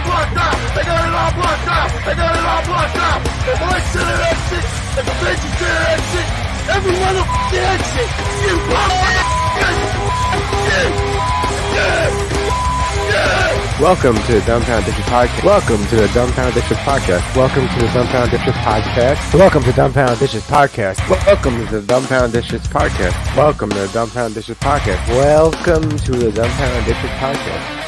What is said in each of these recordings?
blocked out. They got it all blocked out. They got it all blocked out. The boys to the exit. The bitches to the exit. Every motherfucking exit. You Welcome to the Dumbfounded D podcast. Welcome to the Dumbfounded D podcast. Welcome to the Dumbfounded D podcast. Welcome to Dumbfounded D podcast. Welcome to the Dumbfounded D podcast. Welcome to the Dumbfounded D podcast. Welcome to the Dumbfounded D podcast.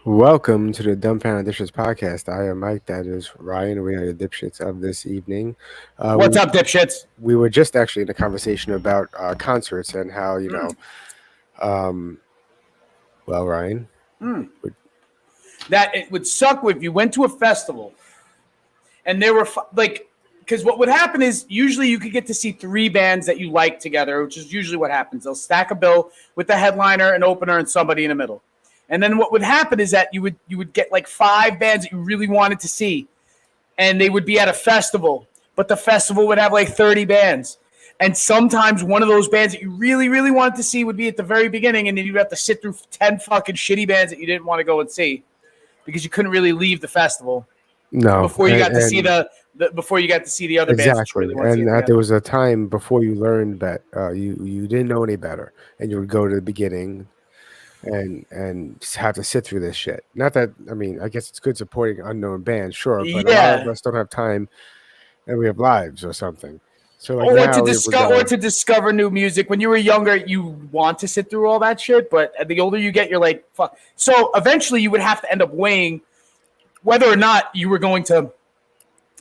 Welcome to the Dumbfounded D podcast. I am Mike. That is Ryan. We are the dipshits of this evening. What's up, dipshits? We were just actually in a conversation about concerts and how, you know, well, Ryan. That it would suck if you went to a festival and there were because what would happen is usually you could get to see three bands that you like together, which is usually what happens. They'll stack a bill with the headliner, an opener, and somebody in the middle. And then what would happen is that you would get like five bands that you really wanted to see, and they would be at a festival, but the festival would have like 30 bands. And sometimes one of those bands that you really, really wanted to see would be at the very beginning, and then you'd have to sit through 10 fucking shitty bands that you didn't want to go and see because you couldn't really leave the festival. No, before you got to see before you got to see the other bands. Exactly, and there was a time before you learned that you didn't know any better, and you would go to the beginning and just have to sit through this shit. Not that, I mean, I guess it's good supporting unknown bands, sure, but a lot of us don't have time, and we have lives or something. So like or to discover new music. When you were younger, you want to sit through all that shit, but the older you get, you're like, fuck. So eventually you would have to end up weighing whether or not you were going to,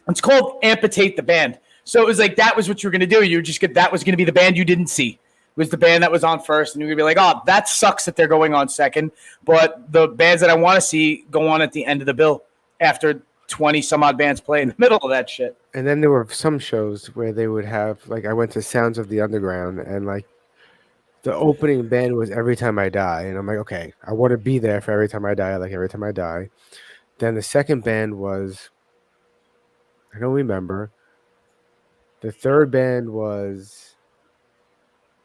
it's called amputate the band. So it was like, that was what you were going to do. You just get, that was going to be the band you didn't see. Was the band that was on first, and you're going to be like, oh, that sucks that they're going on second, but the bands that I want to see go on at the end of the bill after 20-some-odd bands play in the middle of that shit. And then there were some shows where they would have, like, I went to Sounds of the Underground, and, like, the opening band was Every Time I Die, and I'm like, okay, I want to be there for Every Time I Die, I like Every Time I Die. Then the second band was, I don't remember. The third band was,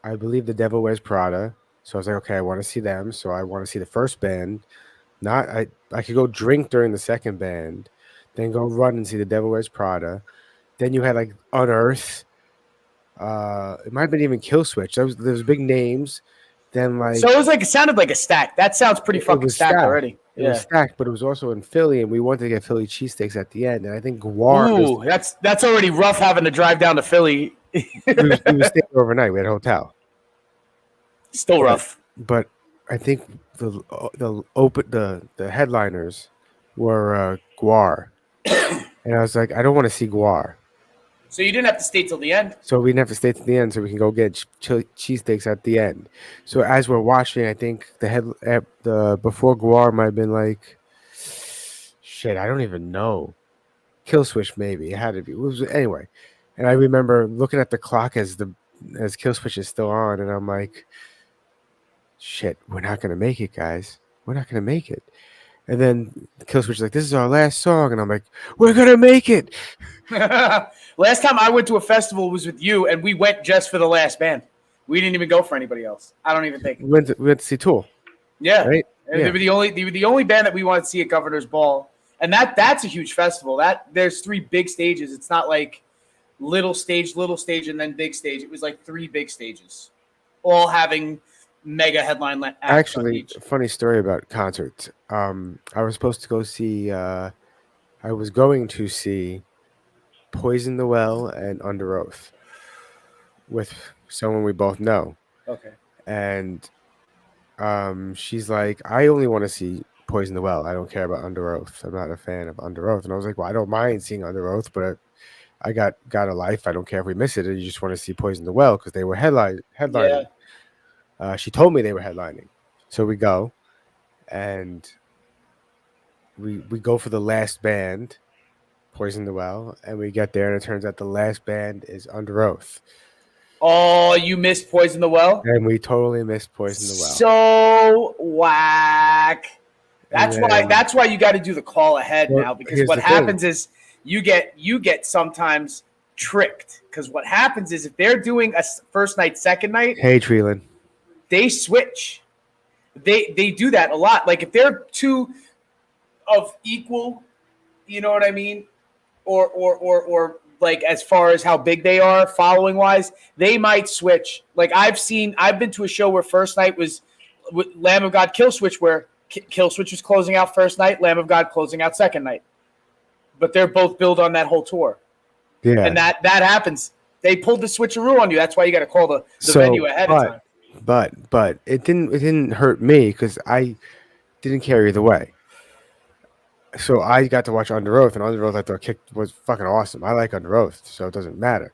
I believe, The Devil Wears Prada. So I was like, okay, I want to see them. So I want to see the first band. I could go drink during the second band, then go run and see The Devil Wears Prada. Then you had like Unearth. It might have been even Killswitch. Those big names. Then like, so it sounded like a stack. That sounds pretty fucking stacked already. It was stacked, but it was also in Philly, and we wanted to get Philly cheesesteaks at the end. And I think Guar. That's already rough having to drive down to Philly. we were staying overnight. We had a hotel. Still rough. But I think the headliners were Guar, and I was like, I don't want to see Guar. So you didn't have to stay till the end. So we didn't have to stay till the end, so we can go get cheesesteaks at the end. So as we're watching, I think the before Guar might have been like, shit, I don't even know. Killswitch maybe it had to be. It was anyway. And I remember looking at the clock as Killswitch is still on, and I'm like, shit, we're not gonna make it, guys. We're not gonna make it. And then Killswitch is like, this is our last song, and I'm like, we're gonna make it. Last time I went to a festival was with you, and we went just for the last band. We didn't even go for anybody else. I don't even think. We went to see Tool. Yeah, right. They were the only band that we wanted to see at Governor's Ball, and that's a huge festival. There's three big stages. It's not like little stage, and then big stage. It was like three big stages, all having mega headline acts. Actually, funny story about concerts. I was supposed to go see. I was going to see Poison the Well and Under Oath with someone we both know. Okay. And she's like, I only want to see Poison the Well. I don't care about Under Oath. I'm not a fan of Under Oath. And I was like, well, I don't mind seeing Under Oath, but I got a life. I don't care if we miss it. And you just want to see Poison the Well because they were headlining. Yeah. She told me they were headlining. So we go, and we go for the last band, Poison the Well, and we get there, and it turns out the last band is Under Oath. Oh, you missed Poison the Well? And we totally missed Poison the Well. So whack. That's why you got to do the call ahead now, because what happens is you get sometimes tricked, because what happens is if they're doing a first night, second night, hey Treeland, they switch. They do that a lot. Like if they're two of equal, you know what I mean, or like as far as how big they are following wise, they might switch. Like I've been to a show where first night was Lamb of God Kill Switch, where Kill Switch was closing out first night, Lamb of God closing out second night. But they're both billed on that whole tour. Yeah. And that happens. They pulled the switcheroo on you. That's why you got to call the venue ahead of time. But it didn't hurt me because I didn't care either way. So I got to watch Under Oath, and Under Oath I thought was fucking awesome. I like Under Oath, so it doesn't matter.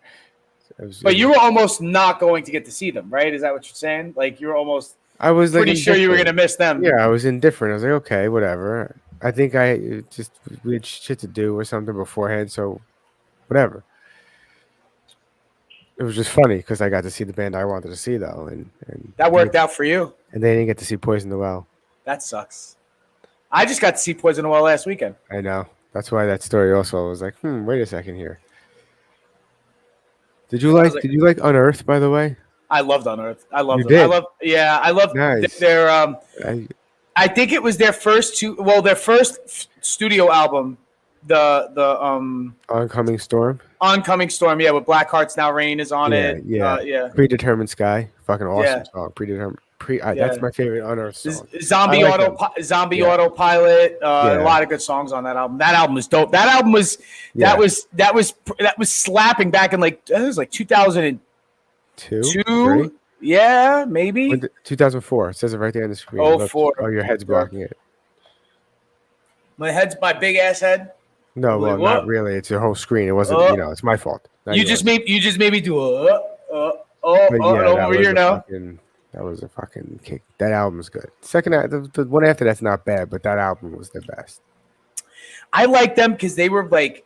But you were almost not going to get to see them, right? Is that what you're saying? Like you were almost. I was pretty sure you were going to miss them. Yeah, I was indifferent. I was like, okay, whatever. I think we had shit to do or something beforehand, so whatever. It was just funny because I got to see the band I wanted to see, though, and that worked out for you. And they didn't get to see Poison the Well. That sucks. I just got to see Poison the Well last weekend. I know. That's why that story also was like, wait a second here. Did you like Unearthed, by the way? I loved Unearthed. I loved them. I loved nice. Their I think it was their first studio album, the Oncoming Storm. Oncoming Storm, yeah, with Black Hearts Now Rain is on it. Yeah. Predetermined Sky, fucking awesome song. Predetermined. That's my favorite Unearthed song. Zombie Autopilot. A lot of good songs on that album. That album was dope. That album was that was slapping back in it was like 2002. Yeah, maybe 2004. It says it right there on the screen. Oh, 4. Oh, your head's blocking it. My big ass head. No, well, not really. It's your whole screen. It wasn't. It's my fault. You just made me do over here now. That was a fucking kick. That album's good. Second, the one after that's not bad, but that album was the best. I like them because they were like,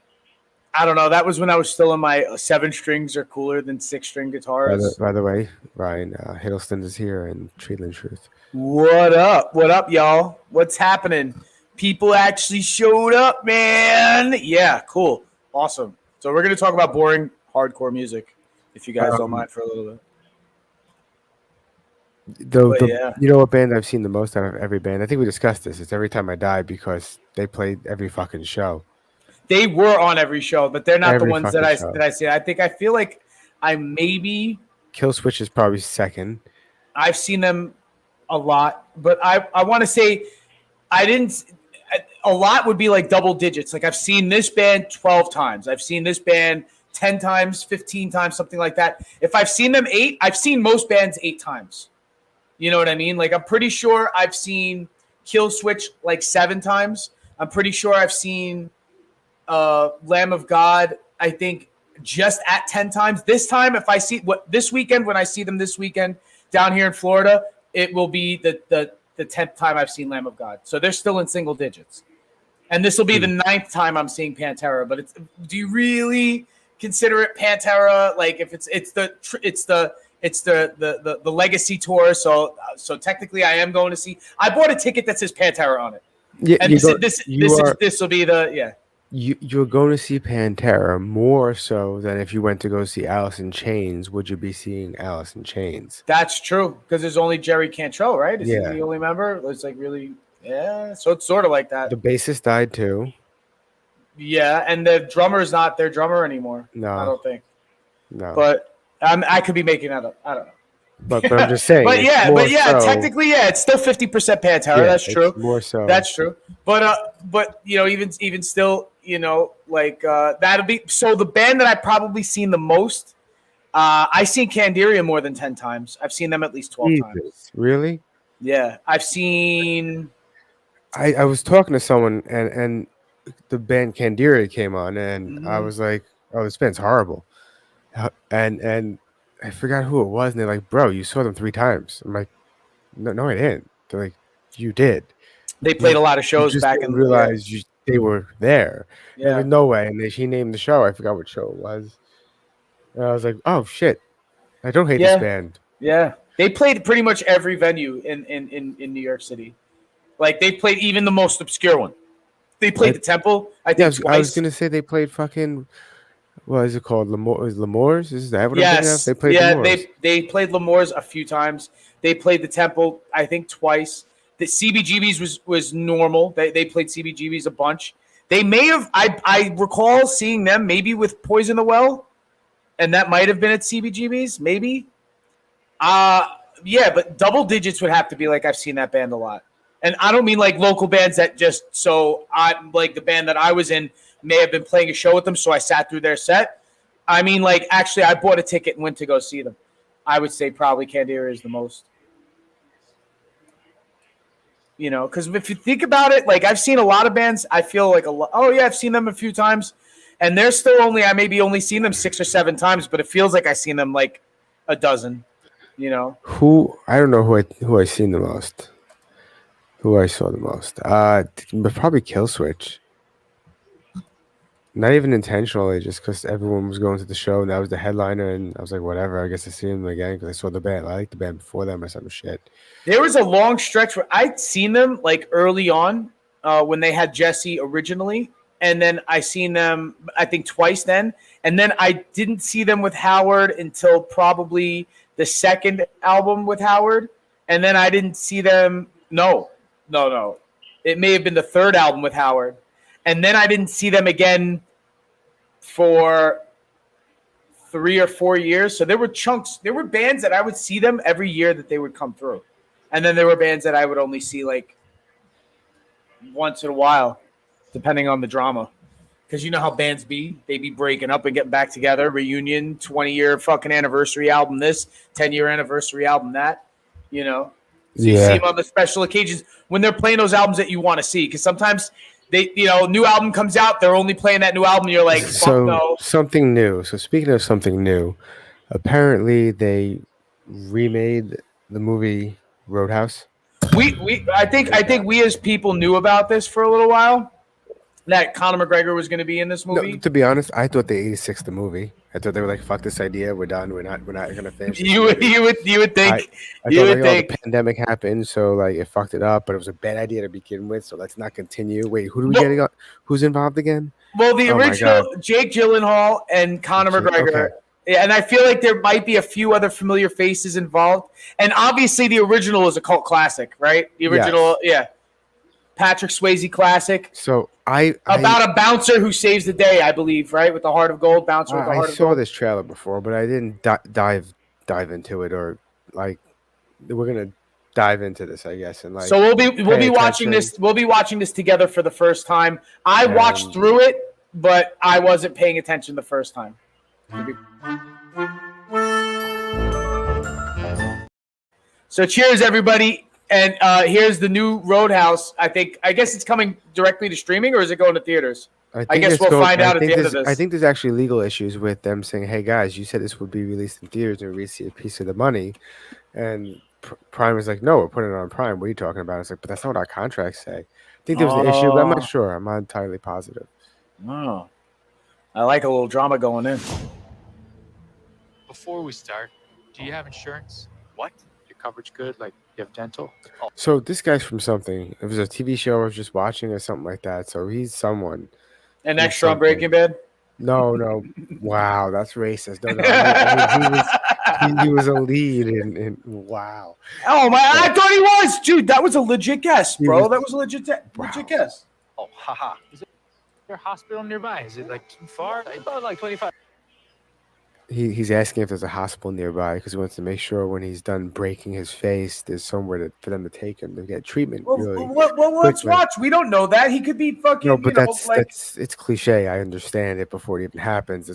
I don't know. That was when I was still in my 7 strings are cooler than 6-string guitars. By the way, Ryan Hiddleston is here and Treatland Truth. What up? What up, y'all? What's happening? People actually showed up, man. Yeah, cool. Awesome. So we're going to talk about boring hardcore music, if you guys don't mind for a little bit. You know what band I've seen the most out of every band? I think we discussed this. It's Every Time I Die because they played every fucking show. They were on every show, but they're not the ones that I see. I feel like I maybe Kill Switch is probably second. I've seen them a lot, but I want to say I didn't. A lot would be like double digits. Like I've seen this band 12 times. I've seen this band 10 times, 15 times, something like that. If I've seen them 8, I've seen most bands 8 times. You know what I mean? Like I'm pretty sure I've seen Kill Switch like 7 times. I'm pretty sure I've seen Lamb of God, I think just at 10 times. This time, if I see this weekend, when I see them this weekend down here in Florida, it will be the 10th time I've seen Lamb of God. So they're still in single digits. And this will be the 9th time I'm seeing Pantera. But do you really consider it Pantera? Like if it's the legacy tour. So technically I am going to see. I bought a ticket that says Pantera on it. Yeah, and this will be the You're going to see Pantera more so than if you went to go see Alice in Chains. Would you be seeing Alice in Chains? That's true because there's only Jerry Cantrell, right? Is he the only member? It's like really, So it's sort of like that. The bassist died too. Yeah, and the drummer's not their drummer anymore. No, I don't think. No, but I could be making that up. I don't know. But I'm just saying. Technically, it's still 50% Pantera. Yeah, that's true. More so. That's true. But even still, that'll be so. The band that I've probably seen the most, I've seen Candiria more than 10 times. I've seen them at least 12 times. Really? Yeah, I've seen. I was talking to someone and the band Candiria came on and I was like, "Oh, this band's horrible," and I forgot who it was, and they're like, "Bro, you saw them 3 times." I'm like, "No, I didn't." They're like, "You did." They played a lot of shows back in the day. Realized they were there. Yeah. Like, no way. And she named the show. I forgot what show it was. And I was like, "Oh shit, I don't hate this band." Yeah, they played pretty much every venue in New York City. Like they played even the most obscure one. They played the Temple. I think I was gonna say they played fucking. what is it called? L'Amours? Is that what I'm thinking of? Yes, They played yeah, L'Amours. they played L'Amours a few times. They played the Temple, I think, twice. The CBGBs was normal. They played CBGBs a bunch. They may have. I recall seeing them maybe with Poison the Well, and that might have been at CBGBs, maybe. Uh yeah, but double digits would have to be like I've seen that band a lot. And I don't mean like local bands that just so I like the band that I was in may have been playing a show with them, so I sat through their set. I mean, like actually I bought a ticket and went to go see them. I would say probably Candera is the most. Because if you think about it, like I've seen a lot of bands, I feel like a lot. Oh yeah, I've seen them a few times, and they're still I maybe only seen them 6 or 7 times, but it feels like I seen them like a dozen. Who I don't know who I seen the most. Who I saw the most. But probably Killswitch. Not even intentionally, just because everyone was going to the show and that was the headliner, and I was like, whatever. I guess I see him again because I saw the band. I liked the band before them or some shit. There was a long stretch where I'd seen them like early on when they had Jesse originally, and then I seen them I think twice then, and then I didn't see them with Howard until probably the second album with Howard, and then I didn't see them. No. It may have been the third album with Howard, and then I didn't see them again for 3 or 4 years. So there were chunks. There were bands that I would see them every year that they would come through. And then there were bands that I would only see like once in a while, depending on the drama. Because you know how bands be. They be breaking up and getting back together. Reunion, 20-year fucking anniversary album this, 10-year anniversary album that, So you see them on the special occasions when they're playing those albums that you want to see. Because sometimes new album comes out, they're only playing that new album. You're like, fuck no. Something new. So speaking of something new, apparently they remade the movie Roadhouse. I think we as people knew about this for a little while. That Conor McGregor was going to be in this movie. No, to be honest, I thought they 86 the movie. I thought they were like, "Fuck this idea, we're done. We're not going to finish." You would think. I thought the pandemic happened, so like it fucked it up. But it was a bad idea to begin with, so let's not continue. Wait, who do we getting? Who's involved again? Well, the original Jake Gyllenhaal and Conor McGregor. Okay. Yeah, and I feel like there might be a few other familiar faces involved. And obviously, the original is a cult classic, right? The original, yeah. Patrick Swayze classic. So about a bouncer who saves the day, I believe, right? With the heart of gold, bouncer with the heart of gold. I saw this trailer before, but I didn't dive into it, or like we're gonna dive into this, I guess. And like, so we'll be watching this. We'll be watching this together for the first time. I watched through it, but I wasn't paying attention the first time. So cheers, everybody. And here's the new Roadhouse. I guess it's coming directly to streaming, or is it going to theaters? I guess we'll find out at the end of this. I think there's actually legal issues with them saying, "Hey guys, you said this would be released in theaters and we receive a piece of the money," and Prime is like, "No, we're putting it on Prime. What are you talking about?" It's like, but that's not what our contracts say. I think there was an issue, but I'm not sure. I'm not entirely positive. Oh, I like a little drama going in. Before we start, do you have insurance? What? Your coverage good? Like you have dental? Oh. So this guy's from something. It was a TV show I was just watching or something like that. So he's someone. An extra on Breaking Bad? No. Wow, that's racist. No. He was a lead in wow. Oh my! I thought he was, dude. That was a legit guess, bro. That was a legit guess. Oh, haha. Is there a hospital nearby? Is it like too far? I thought like 25. He's asking if there's a hospital nearby because he wants to make sure when he's done breaking his face, there's somewhere for them to take him to get treatment. Well, let's watch. We don't know that. He could be fucking. No, but it's cliche. I understand it before it even happens.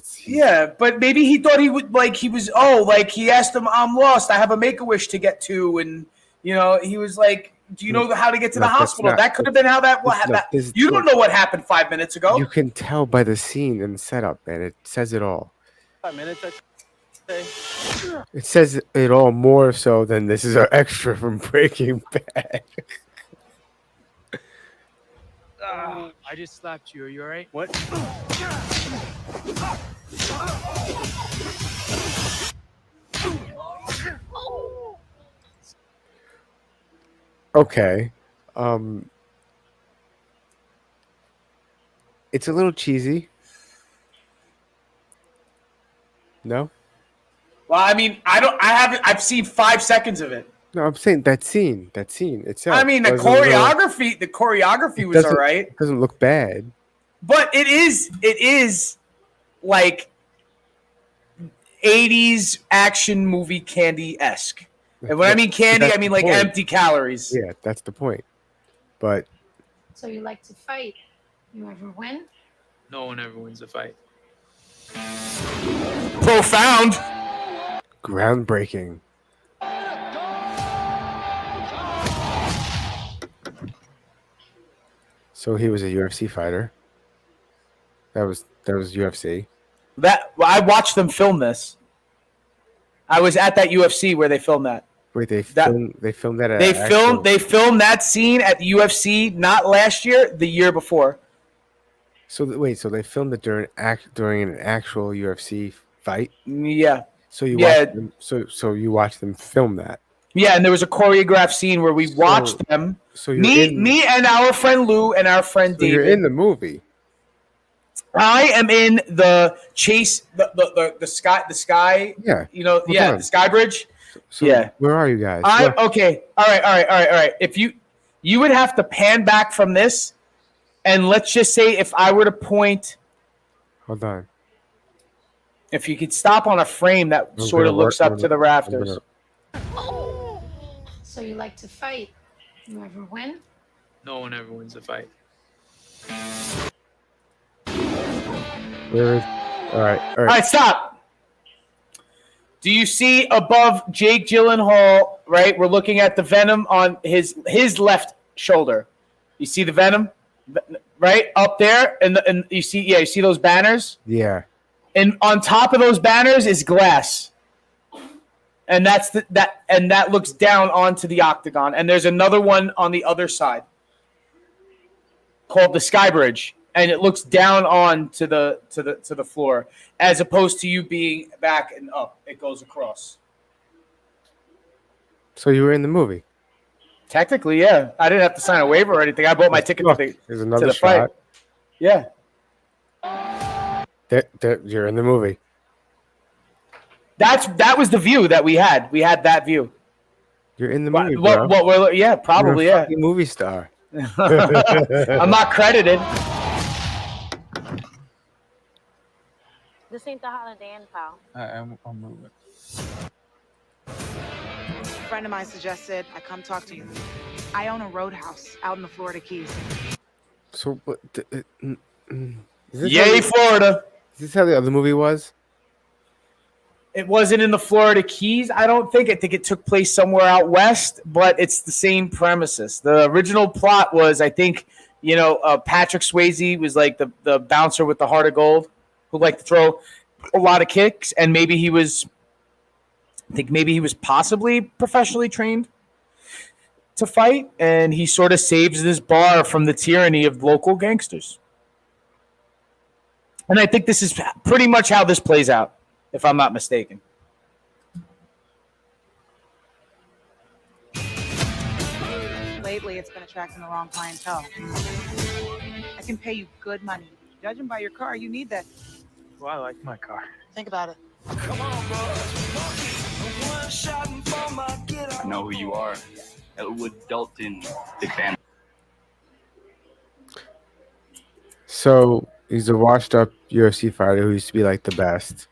But maybe he thought he would he asked him, "I'm lost. I have a Make-A-Wish to get to," and he was like, "Do you know how to get to the hospital?" That could have been how that. You don't know what happened 5 minutes ago. You can tell by the scene and setup, man. It says it all. 5 minutes, I'd say. It says it all more so than this is an extra from Breaking Bad. I just slapped you. Are you all right? What? Okay. It's a little cheesy. No, Well, I mean, I don't. I haven't. I've seen 5 seconds of it. no, I'm saying that scene itself. I mean, the wasn't really- choreography was all right, It doesn't look bad. but it is like 80s action movie candy-esque. And when I mean candy, That's I mean the like point. empty calories. Yeah, that's the point. But So you like to fight. You ever win? No one ever wins a fight. Profound. groundbreaking. So he was a UFC fighter. That was UFC. I watched them film this. I was at that UFC where they filmed that. Wait, they filmed that at They filmed that scene at the UFC not last year, the year before. So they filmed it during an actual UFC fight. Yeah. So you watched them, so you watched them film that. Yeah, and there was a choreographed scene where we watched them. So me and our friend Lou and our friend David. You're in the movie. I am in the chase, the sky. Yeah. The sky bridge. So Yeah. Where are you guys? Okay. All right. If you would have to pan back from this, and let's just say if I were to point, Hold on. if you could stop on a frame that sort of looks up to the rafters. So you like to fight. You ever win? No one ever wins a fight. All right. All right, stop. Do you see above Jake Gyllenhaal, right? We're looking at the venom on his left shoulder. You see the venom, right? Up there, and you see those banners? Yeah. And on top of those banners is glass. And that looks down onto the octagon. And there's another one on the other side called the Sky Bridge. And it looks down on to the floor, as opposed to you being back and up. It goes across. So you were in the movie. Technically, yeah. I didn't have to sign a waiver or anything. I bought my ticket There's another to the shot. fight. Yeah. You're in the movie. That was the view that we had. We had that view. You're in the movie, bro. Probably, You're a yeah. fucking movie star. I'm not credited. This ain't the Holiday Inn, pal. I'm moving. A friend of mine suggested I come talk to you. I own a Roadhouse out in the Florida Keys. So what? Yay, Florida. Is this how the other movie was? It wasn't in the Florida Keys, I don't think. I think it took place somewhere out west, but it's the same premises. The original plot was, I think, Patrick Swayze was like the bouncer with the heart of gold who liked to throw a lot of kicks, and maybe he was possibly professionally trained to fight, and he sort of saves this bar from the tyranny of local gangsters. And I think this is pretty much how this plays out, if I'm not mistaken. Lately, it's been attracting the wrong clientele. I can pay you good money. Judging by your car, you need that. Well, I like my car. Think about it. I know who you are. Elwood Dalton, big fan. So he's a washed-up UFC fighter who used to be like the best.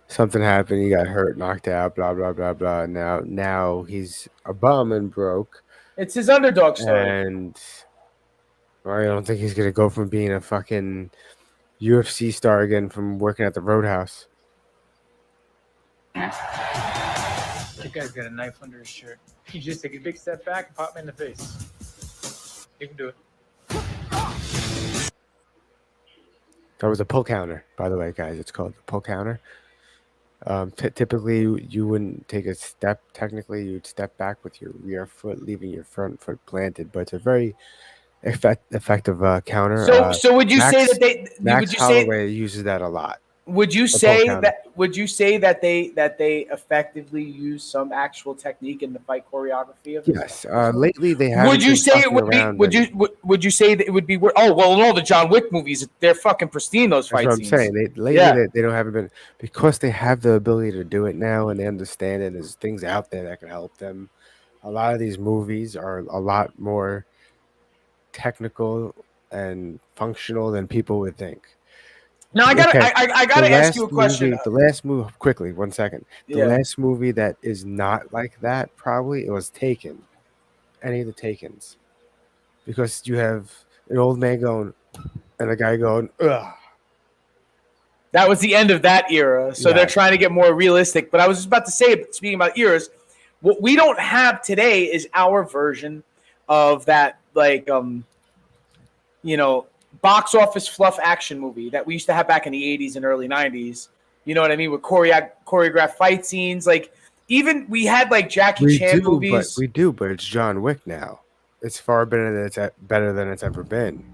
Something happened. He got hurt, knocked out, blah blah blah blah. Now he's a bum and broke. It's his underdog story. And I don't think he's gonna go from being a fucking UFC star again from working at the Roadhouse. That guy's got a knife under his shirt. You just take a big step back and pop me in the face. You can do it. That was a pull counter, by the way, guys. It's called the pull counter. Typically, you wouldn't take a step. Technically, you'd step back with your rear foot, leaving your front foot planted. But it's a very effective counter. So would you say that they? Max Would you say Holloway uses that a lot. Would you That's all say counted. that? Would you say that they effectively use some actual technique in the fight choreography of this? Yes. Lately they haven't Would you been say it fucking would be? around. Would you say that it would be? Oh well, in all the John Wick movies, they're fucking pristine. Those That's fight what I'm scenes. saying. Lately Yeah. they don't haven't been, because they have the ability to do it now and they understand it. There's things out there that can help them. A lot of these movies are a lot more technical and functional than people would think. Now I gotta Okay, I gotta ask you a question. The last movie, quickly, 1 second. The Yeah. last movie that is not like that, probably, it was Taken. Any of the Takens. Because you have an old man going and a guy going, ugh. That was the end of that era, so they're Yeah. trying to get more realistic. But I was just about to say, speaking about eras, what we don't have today is our version of that, like, box office fluff action movie that we used to have back in the 80s and early 90s. You know what I mean? With choreographed fight scenes. Like, even we had, like, Jackie Chan movies. We do, but it's John Wick now. It's far better than it's ever been.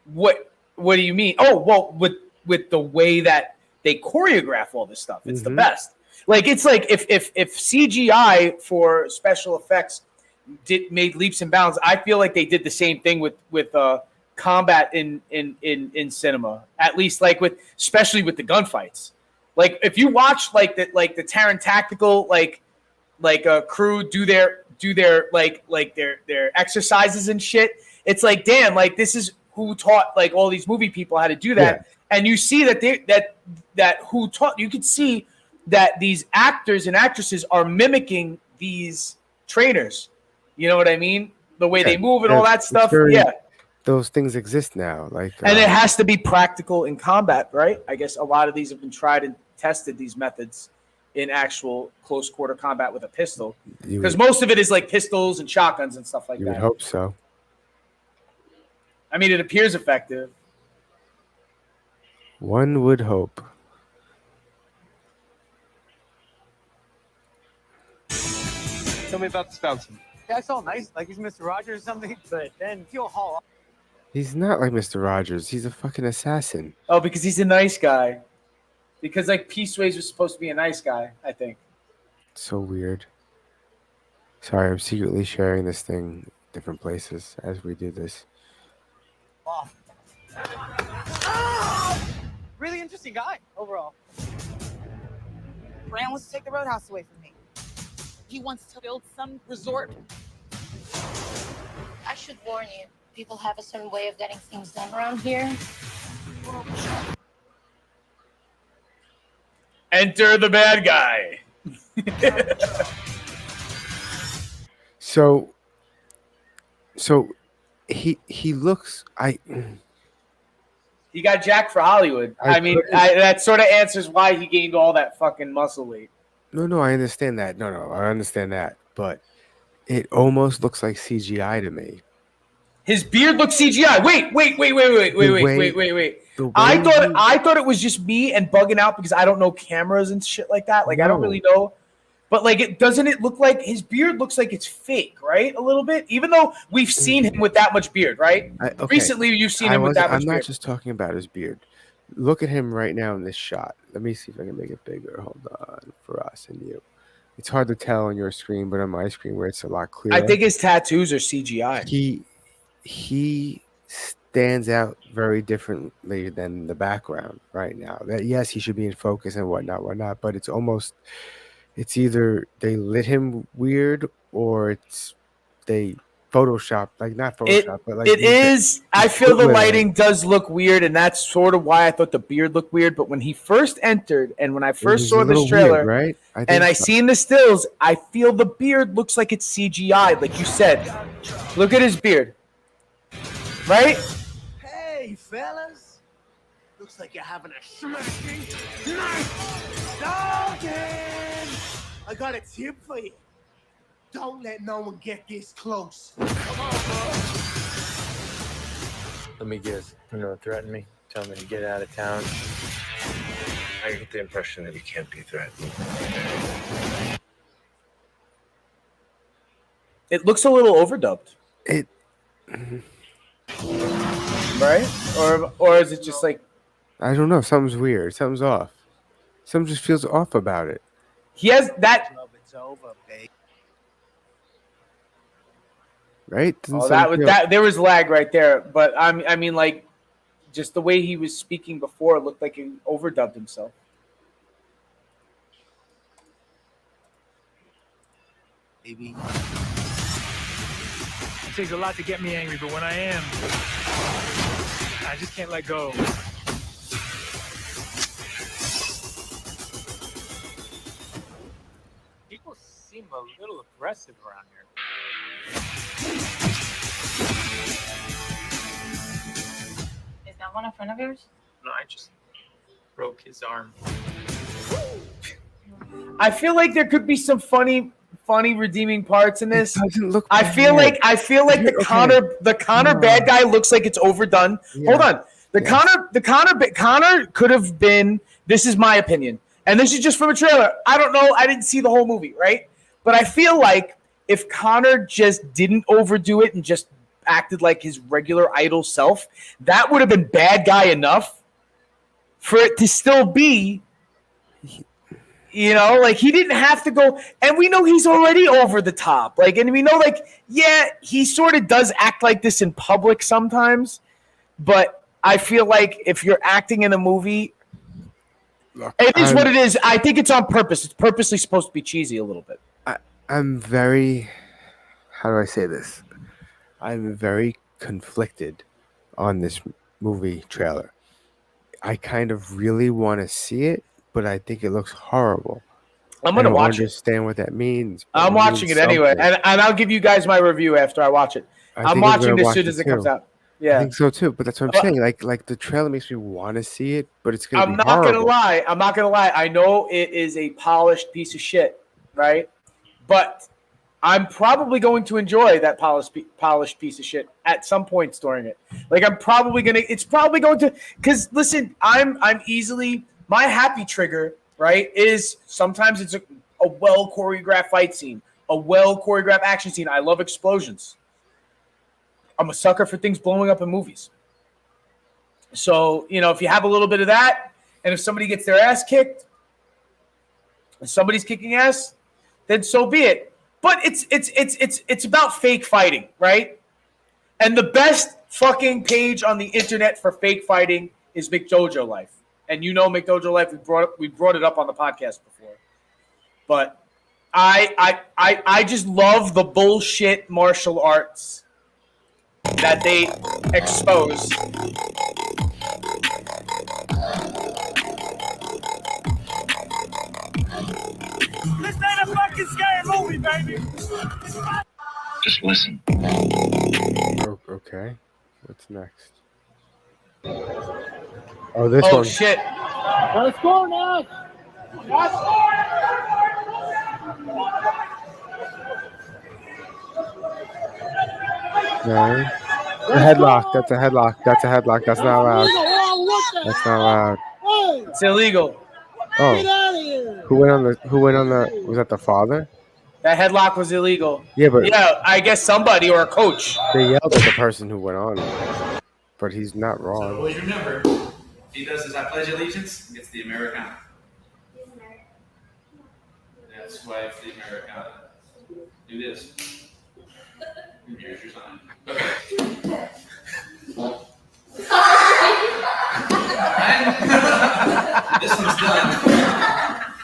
What do you mean? Oh, well, with the way that they choreograph all this stuff, it's the best. Like, it's like if CGI for special effects made leaps and bounds, I feel like they did the same thing with combat in cinema. At least, like, especially with the gunfights. Like, if you watch the Terran Tactical crew do their exercises and shit, it's like, damn, like, this is who taught, like, all these movie people how to do that. Yeah. And you see that who taught, you could see that these actors and actresses are mimicking these trainers. You know what I mean? The way they move and all that stuff. Those things exist now. Like, and it has to be practical in combat, right? I guess a lot of these have been tried and tested, these methods, in actual close quarter combat with a pistol. Because most of it is like pistols and shotguns and stuff like that. You would hope so. I mean, it appears effective. One would hope. Tell me about this bouncer. That's all nice, like he's Mr. Rogers or something, but then he'll haul off. He's not like Mr. Rogers. He's a fucking assassin. Oh, because he's a nice guy. Because, like, Peaceways was supposed to be a nice guy, I think. So weird. Sorry, I'm secretly sharing this thing different places as we do this. Off. Really interesting guy overall. Brand wants to take the Roadhouse away from me. He wants to build some resort. I should warn you, people have a certain way of getting things done around here. Enter the bad guy. So he looks. He got jacked for Hollywood. I mean, that sort of answers why he gained all that fucking muscle weight. No, I understand that. No, I understand that. But it almost looks like CGI to me. His beard looks CGI. Wait. I thought it was just me and bugging out because I don't know cameras and shit like that. Like, I don't really know. But, like, it look like his beard looks like it's fake, right? A little bit, even though we've seen him with that much beard, right? Recently, you've seen him with that much beard. I'm not just talking about his beard. Look at him right now in this shot. Let me see if I can make it bigger. Hold on, for us and you. It's hard to tell on your screen, but on my screen where it's a lot clearer. I think his tattoos are CGI. He stands out very differently than the background right now. That, yes, he should be in focus and whatnot, but it's either they lit him weird or they Photoshop, like not Photoshop, but like it is. I feel the lighting does look weird, and that's sort of why I thought the beard looked weird. But when he first entered, and when I first saw this trailer, weird, right? I seen the stills, I feel the beard looks like it's CGI, like you said. Look at his beard, right? Hey, fellas. Looks like you're having a smashing night. Doggy! I got a tip for you. Don't let no one get this close. Let me guess. Threaten me. Tell me to get out of town. I get the impression that he can't be threatened. It looks a little overdubbed. It right? Or is it just like I don't know. Something's weird. Something's off. Something just feels off about it. He has that. It's over, babe. Right? Doesn't Oh, something feel- that there was lag right there. But I mean, like, just the way he was speaking before looked like he overdubbed himself. Baby. It takes a lot to get me angry, but when I am, I just can't let go. People seem a little aggressive around here. Is that one a friend of yours? No, I just broke his arm. I feel like there could be some funny redeeming parts in this. It doesn't look I feel bad. like the Okay. Connor No. bad guy looks like it's overdone. Yeah. Hold on. Yeah. Connor could have been, this is my opinion, and this is just from a trailer. I don't know. I didn't see the whole movie, right? But I feel like if Connor just didn't overdo it and just acted like his regular idol self, that would have been bad guy enough for it to still be, you know, like he didn't have to go. And we know he's already over the top. Like, and we know, like, yeah, he sort of does act like this in public sometimes. But I feel like if you're acting in a movie, Look, it is what it is. I think it's on purpose. It's purposely supposed to be cheesy a little bit. I'm very, how do I say this? I'm very conflicted on this movie trailer. I kind of really want to see it, but I think it looks horrible. I'm going to I don't watch it. understand what that means. but I'm watching means it anyway. something. And I'll give you guys my review after I watch it. I I'm think I'm watching gonna it as watch soon as it comes too. out. I Yeah. think so too, but that's what I'm saying. Like the trailer makes me want to see it, but it's gonna I'm be not horrible. gonna lie. I'm not gonna lie. I know it is a polished piece of shit, right? But I'm probably going to enjoy that polished piece of shit at some points during it. Like I'm probably gonna. It's probably going to. Because listen, I'm easily my happy trigger, right? Is sometimes it's a well choreographed fight scene, a well choreographed action scene. I love explosions. I'm a sucker for things blowing up in movies. So, you know, if you have a little bit of that, and if somebody gets their ass kicked, if somebody's kicking ass, then so be it. But it's about fake fighting, right? And the best fucking page on the internet for fake fighting is McDojo Life. And you know McDojo Life, we brought it up on the podcast before. But I just love the bullshit martial arts that they expose. This ain't a fucking scary movie, baby. Just listen. Okay, what's next? Oh, this Oh one. shit. Let's go now. No. A headlock. That's a headlock. That's a headlock. That's not allowed. That's not allowed. It's illegal. Oh, who went on the? Was that the father? That headlock was illegal. Yeah, but Yeah, I guess somebody or a coach. they yelled at the person who went on. But he's not wrong. Always remember, he does his I pledge allegiance, gets the Americana. That's why it's the Americana. Do this. Here's your sign. Okay. This one's done.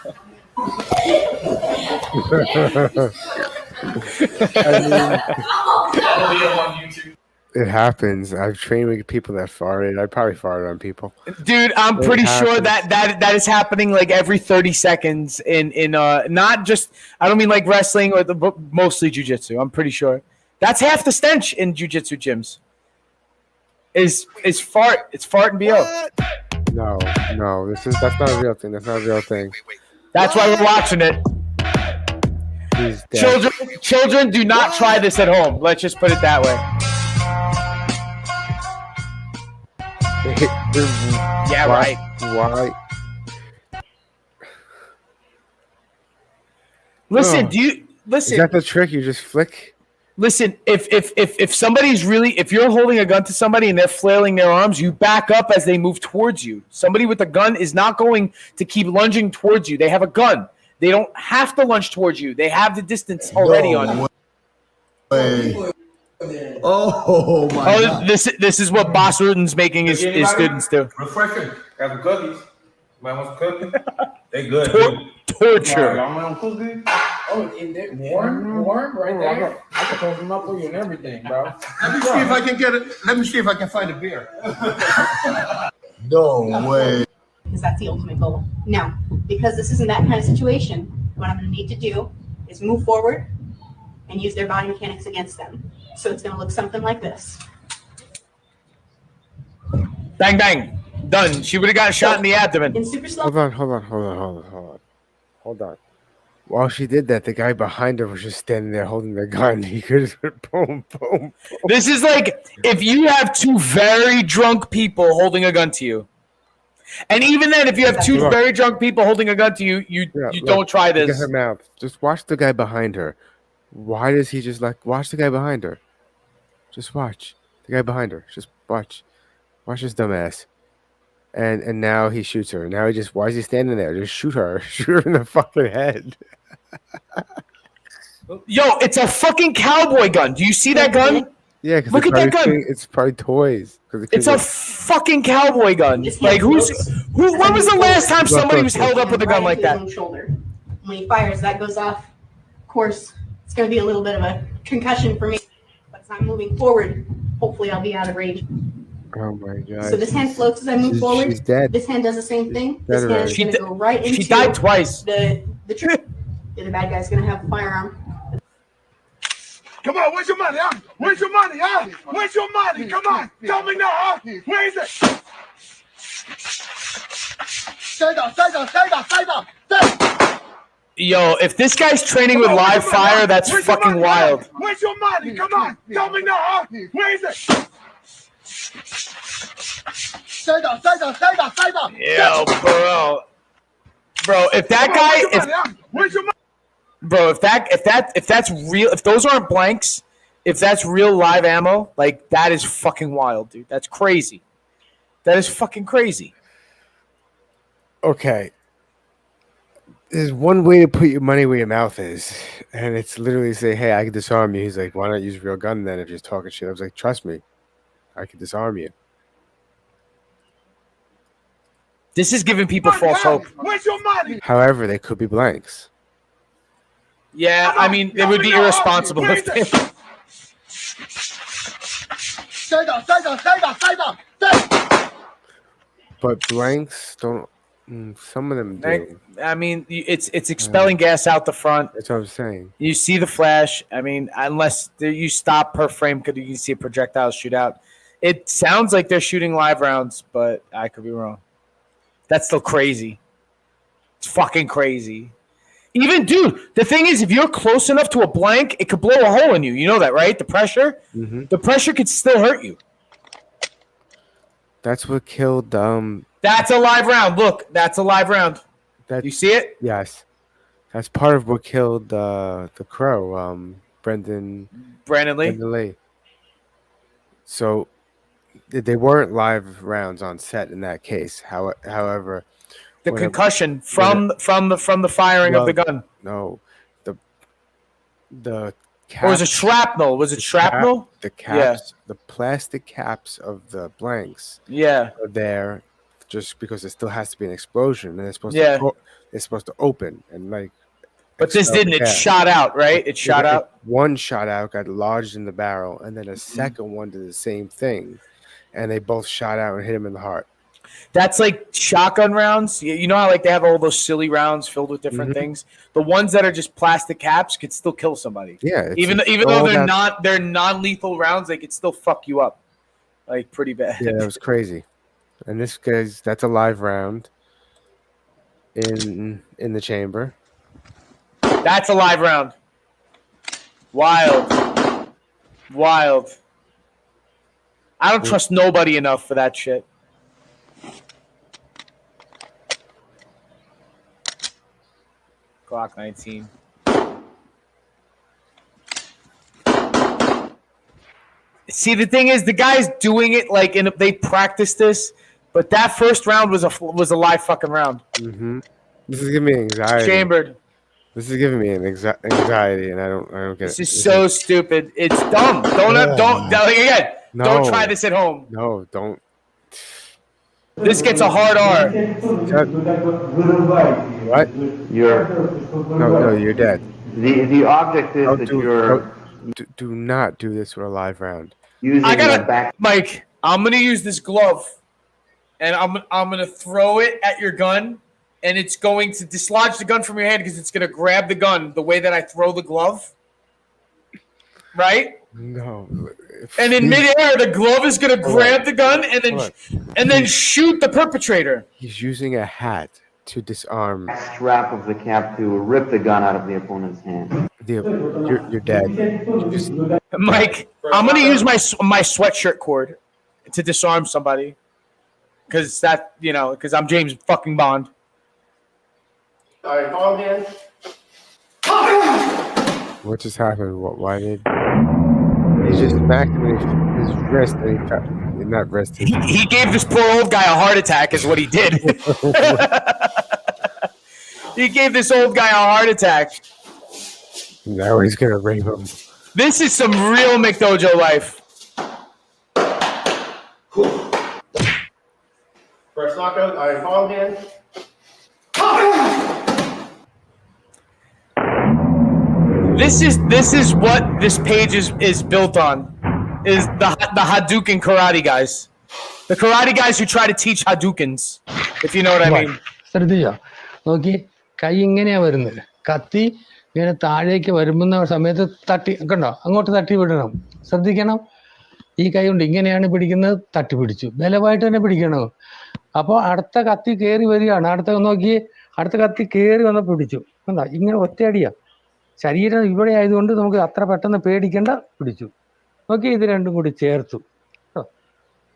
That'll be up on YouTube. It happens. I've trained with people that farted. I probably farted on people. Dude, I'm It pretty sure happens. that is happening like every 30 seconds in not just, I don't mean like wrestling or but mostly jiu-jitsu. I'm pretty sure. That's half the stench in jiu-jitsu gyms. Is fart. It's fart and BO. No, that's not a real thing. That's not a real thing. That's why we're watching it. He's dead. Children, do not try this at home. Let's just put it that way. Yeah, Why- right. Why? Listen, Oh. do you Is listen? that the trick? You just flick Listen, if somebody's really, if you're holding a gun to somebody and they're flailing their arms, you back up as they move towards you. Somebody with a gun is not going to keep lunging towards you. They have a gun. They don't have to lunge towards you. They have the distance already on you. Oh my God. This is what Boss Rutan's making his students do. Refreshing. Got some cookies. Somebody wants cookies? They good. Torture. Y'all want cookies? Oh, in there, warm, right there. I can open them up for you and everything, bro. Let me see if I can get it. Let me see if I can find a beer. No way. Because that's the ultimate goal. Now, because this isn't that kind of situation, what I'm going to need to do is move forward and use their body mechanics against them. So it's going to look something like this. Bang, bang. Done. She would have got shot in the abdomen. In super slow. Hold on. While she did that, the guy behind her was just standing there holding the gun. He could have went boom, boom, boom. This is like if you have two very drunk people holding a gun to you. And even then, if you have two very drunk people holding a gun to you, you don't try this. Look at her mouth. Just watch the guy behind her. Why does he just watch the guy behind her? Just watch the guy behind her. Just watch. Watch this dumbass. And now he shoots her. Now why is he standing there? Just shoot her. Shoot her in the fucking head. Yo, it's a fucking cowboy gun. Do you see that gun? Yeah, look at that gun. It's probably toys. It's a fucking cowboy gun. Like when was the last time somebody was held up with a gun like that? Shoulder. When he fires, that goes off. Of course, it's going to be a little bit of a concussion for me. But as I'm moving forward, hopefully I'll be out of range. Oh my God. So this hand floats as I move forward. She's dead. This hand does the same thing. This hand is going to go right into. She died twice. The trip. The other bad guy's going to have a firearm. Come on, where's your money, huh? Where's your money, huh? Where's your money? Come on, tell me now, huh? Where is it? Stay down. Yo, if this guy's training with live fire, that's fucking wild. Where's your money? Come on, tell me now, huh? Where is it? Stay down. Yo, bro, if that guy, where's your money? Bro, if that's real, if those aren't blanks, if that's real live ammo, like that is fucking wild, dude. That's crazy. That is fucking crazy. Okay. There's one way to put your money where your mouth is, and it's literally say, "Hey, I can disarm you." He's like, "Why not use a real gun then if you're talking shit?" I was like, "Trust me, I can disarm you." This is giving people false hope. Where's your money? However, they could be blanks. Yeah, I mean, it would be irresponsible if they... Stay down. But blanks don't. Some of them do. I mean, it's expelling gas out the front. That's what I'm saying. You see the flash. I mean, unless you stop per frame, because you can see a projectile shoot out. It sounds like they're shooting live rounds, but I could be wrong. That's still crazy. It's fucking crazy. Even, dude, the thing is, if you're close enough to a blank, it could blow a hole in you. You know that, right? The pressure? Mm-hmm. The pressure could still hurt you. That's what killed. That's a live round. Look, that's a live round. You see it? Yes. That's part of what killed the Crow, Brandon Lee. So they weren't live rounds on set in that case. However, the concussion from the firing of the gun. No, the caps, or was it shrapnel? Was it shrapnel? The caps, the plastic caps of the blanks. Yeah, are there just because it still has to be an explosion, and it's supposed to open and like. But this didn't. It shot out, right? It shot out. One shot out, got lodged in the barrel, and then a second one did the same thing, and they both shot out and hit him in the heart. That's like shotgun rounds. You know how like they have all those silly rounds filled with different things. The ones that are just plastic caps could still kill somebody. Yeah, even though they're non-lethal rounds, they could still fuck you up, like pretty bad. Yeah, that was crazy. And that's a live round in the chamber. That's a live round. Wild. I don't trust nobody enough for that shit. Glock 19. See, the thing is, the guy's doing it like they practiced this, but that first round was a live fucking round. Mm-hmm. This is giving me anxiety. Chambered. This is giving me an anxiety, and I don't get this it. Is so stupid. It's dumb. Don't again. No. Don't try this at home. No, don't. This gets a hard R. What? You're dead. The object is do not do this with a live round. Mike, I'm gonna use this glove, and I'm gonna throw it at your gun, and it's going to dislodge the gun from your hand because it's gonna grab the gun the way that I throw the glove. Right? No. And in midair, the glove is gonna grab the gun and then shoot the perpetrator. He's using a hat to disarm. Strap of the cap to rip the gun out of the opponent's hand. You're dead. Mike, I'm gonna use my sweatshirt cord to disarm somebody, because I'm James fucking Bond. All right, palm hands. What just happened? Why did he just smacked him in his wrist? And he felt, not wrist. He gave this poor old guy a heart attack. Is what he did. He gave this old guy a heart attack. Now he's gonna rape him. This is some real McDojo life. First knockout. All right, palm hands. This is what this page is built on. Is the Hadouken karate guys. The karate guys who try to teach Hadoukens. If you know what I mean. ശ്രദ്ധിച്ചോ നോക്കി കൈ ഇങ്ങനെയാ വരുന്നത് കത്തി ഇങ്ങനെ താഴേക്ക് വരുന്ന സമയത്ത് തട്ടി കണ്ടോ അങ്ങോട്ട് തട്ടി വിടണം ശ്രദ്ധിക്കണം ഈ കൈ കൊണ്ട് ഇങ്ങനെയാണ് പിടിക്കുന്നത് തട്ടി പിടിച്ചു ബലമായിട്ട് തന്നെ പിടിക്കണം അപ്പോൾ അടുത്ത കത്തി കയറി വരികയാണ് അടുത്ത കത്തി കയറി വന്ന് പിടിച്ചു കണ്ടോ ഇങ്ങനെ ഒറ്റയടിയാ ശരീരം ഇവിടെ ആയതുകൊണ്ട് നമുക്ക് അത്ര പെട്ടെന്ന് പേടിക്കേണ്ട പിടിച്ചു നോക്കി ഇത് രണ്ടും കൂടി ചേർത്തു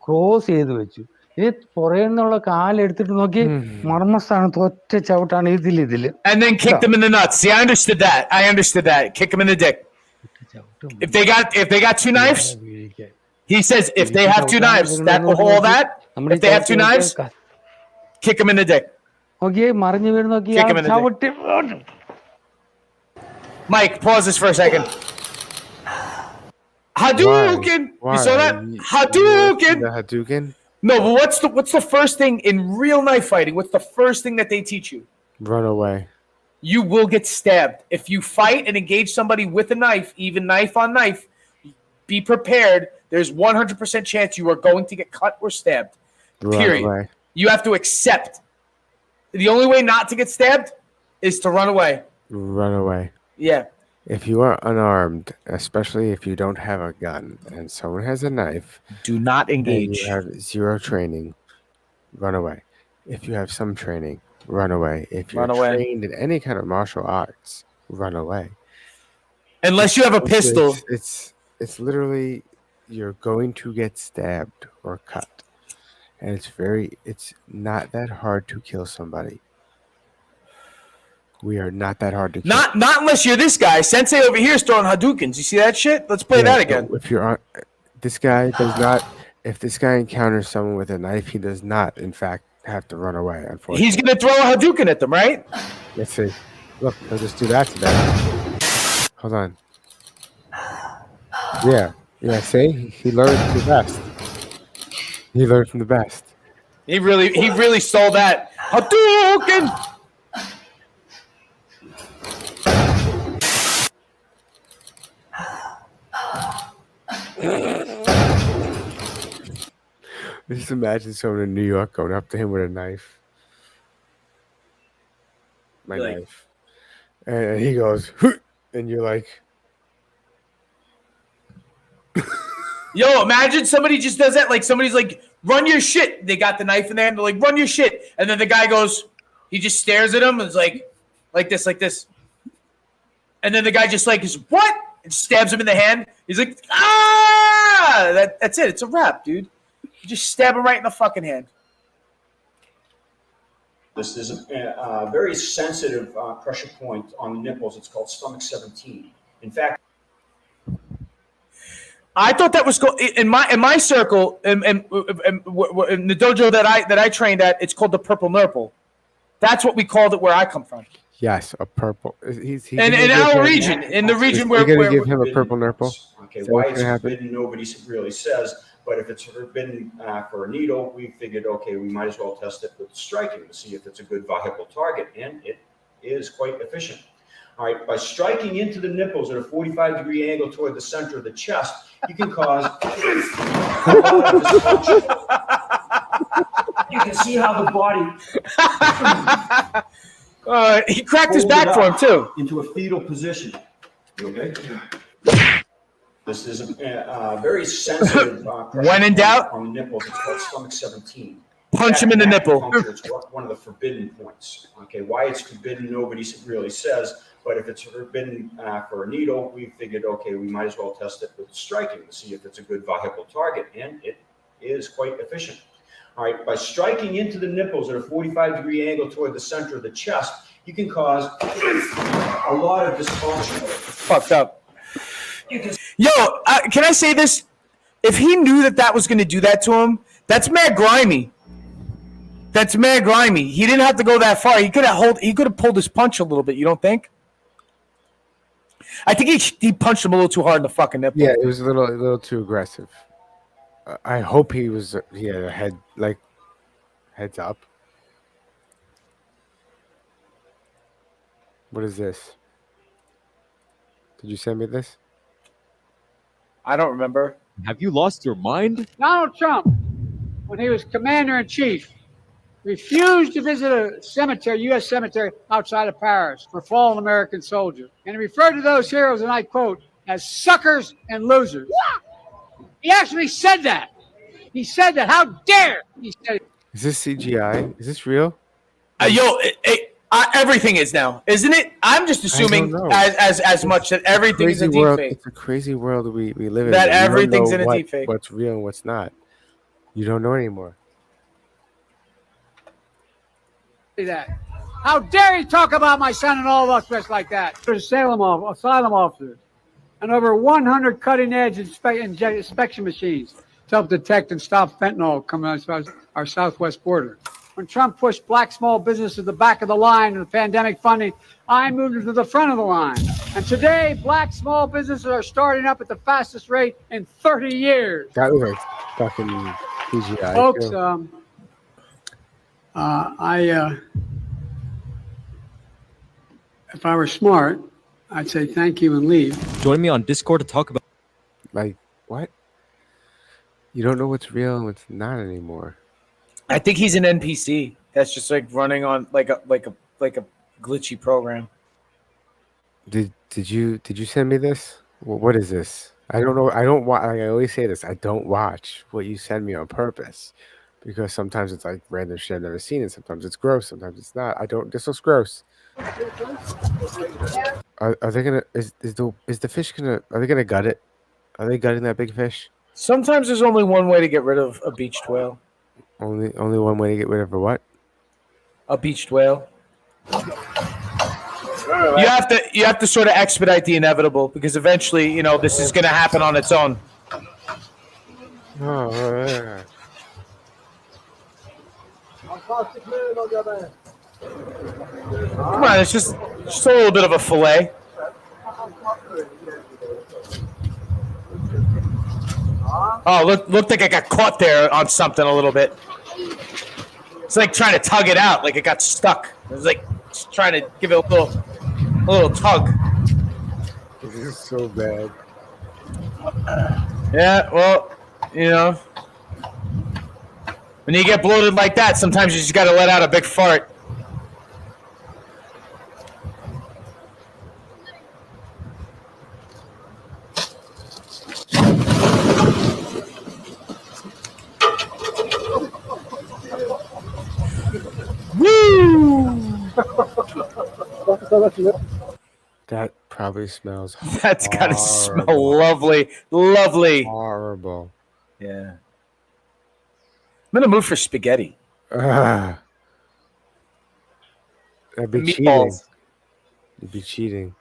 ക്രോസ് ചെയ്ത് വെച്ചു ഇനി പുറകെ നിന്നുള്ള കാലെടുത്തിട്ട് നോക്കി മർമ്മസ്ഥാനത്ത് ഒറ്റ ചവിട്ടാണ് ഇതില് And then kick them in the nuts. See, I understood that. Kick them in the dick. If they got two knives, he says if they have two knives, that will hold that. If they have two knives, kick them in the dick. Okay, മറിഞ്ഞു വീണ് നോക്കി ചവിട്ടി. Mike, pause this for a second. Hadouken! Why? You saw that? Hadouken! The Hadouken? No, but what's the first thing in real knife fighting? What's the first thing that they teach you? Run away. You will get stabbed. If you fight and engage somebody with a knife, even knife on knife, be prepared. There's 100% chance you are going to get cut or stabbed. Period. Run away. You have to accept. The only way not to get stabbed is to run away. Run away. Yeah. If you are unarmed, especially if you don't have a gun and someone has a knife, do not engage. And you have zero training, run away. If you have some training, run away. If you're trained in any kind of martial arts, run away. Unless you have a pistol. It's literally you're going to get stabbed or cut. And it's not that hard to kill somebody. We are not that hard to kill. Not unless you're this guy. Sensei over here is throwing Hadoukens. You see that shit? Let's play that again. If you're on, this guy does not. If this guy encounters someone with a knife, he does not, in fact, have to run away. Unfortunately, he's gonna throw a Hadouken at them, right? Let's see. Look, he'll just do that to them. Hold on. Yeah. See, he learned from the best. He learned from the best. He really stole that Hadouken. Just imagine someone in New York going up to him with a knife. My knife. And he goes, and you're like, yo, imagine somebody just does that. Like somebody's like, run your shit. They got the knife in their hand. They're like, run your shit. And then the guy goes, he just stares at him and is like this. And then the guy just is what? And stabs him in the hand. He's like, ah! That's it. It's a wrap, dude. You just stab him right in the fucking hand. This is a very sensitive pressure point on the nipples. It's called stomach 17. In fact, I thought that was in my circle in the dojo that I trained at. It's called the purple nurple. That's what we called it where I come from. Yes, a purple. He's in our region, in the region you're where gonna give him a purple nurple. Okay, Is that why what's it's gonna happen? forbidden, nobody really says. But if it's forbidden for a needle, we figured, okay, we might as well test it with striking to see if it's a good viable target, and it is quite efficient. All right, by striking into the nipples at a 45-degree angle toward the center of the chest, you can cause a lot of dysfunction. You can see how the body. He cracked his back for him too. Into a fetal position. Okay. This is a very sensitive. When in doubt, on the nipples, it's called stomach 17. Punch him in the nipple. It's one of the forbidden points. Okay, why it's forbidden, nobody really says. But if it's forbidden for a needle, we figured, okay, we might as well test it with striking to see if it's a good viable target, and it is quite efficient. All right, by striking into the nipples at a 45-degree angle toward the center of the chest, you can cause a lot of dysfunction. Fucked up. Yo, can I say this? If he knew that was going to do that to him, that's mad grimy. That's mad grimy. He didn't have to go that far. He could have pulled his punch a little bit. You don't think? I think he punched him a little too hard in the fucking nipple. Yeah, it was a little too aggressive. I hope he had a heads up. What is this? Did you send me this? I don't remember. Have you lost your mind? Donald Trump, when he was commander-in-chief, refused to visit a cemetery, U.S. cemetery outside of Paris for fallen American soldiers. And he referred to those heroes, and I quote, as suckers and losers. He actually said that. He said that. How dare he said it. Is this CGI? Is this real? Everything is now, isn't it? I'm just assuming as much that everything is a deepfake. It's a crazy world we live in. That everything's in a deepfake. What's real and what's not. You don't know anymore. That. How dare he talk about my son and all of us dressed like that? There's asylum officers and over 100 cutting-edge inspection machines to help detect and stop fentanyl coming out our southwest border. When Trump pushed black small business to the back of the line in the pandemic funding, I moved into the front of the line. And today, black small businesses are starting up at the fastest rate in 30 years. That was fucking CGI. Folks, too. If I were smart, I'd say thank you and leave. Join me on Discord to talk about. Like what? You don't know what's real and what's not anymore. I think he's an NPC that's just like running on like a glitchy program. Did you send me this? What is this? I don't know. I don't watch. Like I always say this. I don't watch what you send me on purpose because sometimes it's like random shit I've never seen, and sometimes it's gross, sometimes it's not. I don't. This looks gross. Are they gonna? Is the fish gonna? Are they gonna gut it? Are they gutting that big fish? Sometimes there's only one way to get rid of a beached whale. Only one way to get rid of a what? A beached whale. You have to sort of expedite the inevitable because eventually, this is going to happen on its own. Oh, yeah. Come on, it's just a little bit of a fillet. Oh, looked like I got caught there on something a little bit. It's like trying to tug it out, like it got stuck. It was like just trying to give it a little tug. This is so bad. Yeah, well, when you get bloated like that, sometimes you just got to let out a big fart. That probably smells. That's got to smell lovely, lovely. Horrible. Yeah. I'm in a mood for spaghetti. That'd be cheating. Meatballs. You'd be cheating.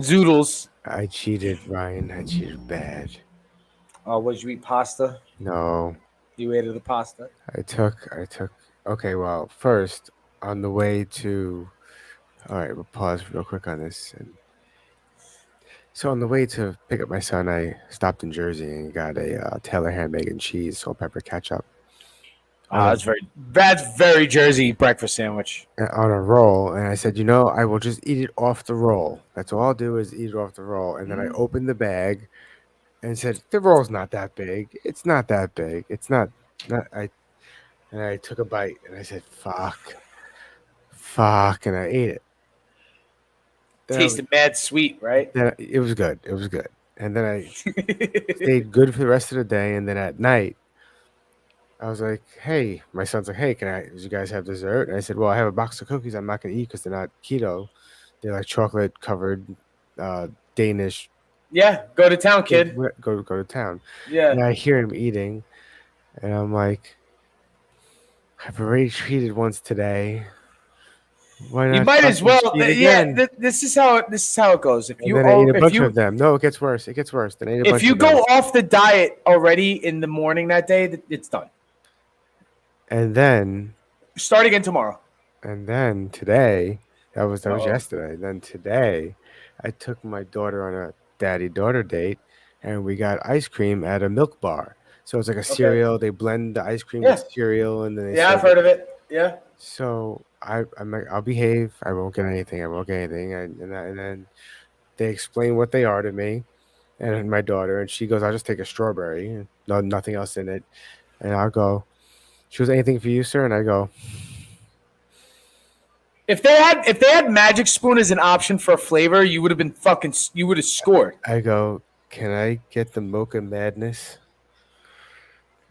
Zoodles. I cheated, Ryan. I cheated bad. Oh, what did you eat? Pasta? No, You ate the pasta? I took. Okay, well, first on the way to. All right, we'll pause real quick on this. And so on the way to pick up my son, I stopped in Jersey and got a Taylor ham, egg, and cheese, salt, pepper, ketchup. That's very Jersey breakfast sandwich. On a roll, and I said, I will just eat it off the roll. That's all I'll do is eat it off the roll. And then I opened the bag and said, the roll's not that big. It's not that big. It's not. And I took a bite and I said, fuck, and I ate it. Tasted mad sweet, right? Then it was good. It was good. And then I stayed good for the rest of the day. And then at night, I was like, hey, my son's like, hey, does you guys have dessert? And I said, well, I have a box of cookies I'm not going to eat because they're not keto. They're like chocolate covered Danish. Yeah, go to town, kid. Go to town. Yeah. And I hear him eating, and I'm like, I've already treated once today. Why not? You might as well. Again? Yeah, this is how it goes. If And then I ate a bunch of them. No, it gets worse. It gets worse. Then I ate a bunch if you of go them. off the diet already in the morning that day, it's done. And then start again tomorrow. And then today, that was yesterday. Then today, I took my daughter on a daddy-daughter date, and we got ice cream at a milk bar. So it's like a cereal. They blend the ice cream with cereal, and then they I've heard of it. Yeah. So I'm like, I'll behave. I won't get anything. And then they explain what they are to me, and my daughter, and she goes, "I'll just take a strawberry. No, nothing else in it." And I'll go. She goes, "Anything for you, sir?" And I go, If they had Magic Spoon as an option for a flavor, you would have scored. I go, "Can I get the Mocha Madness?"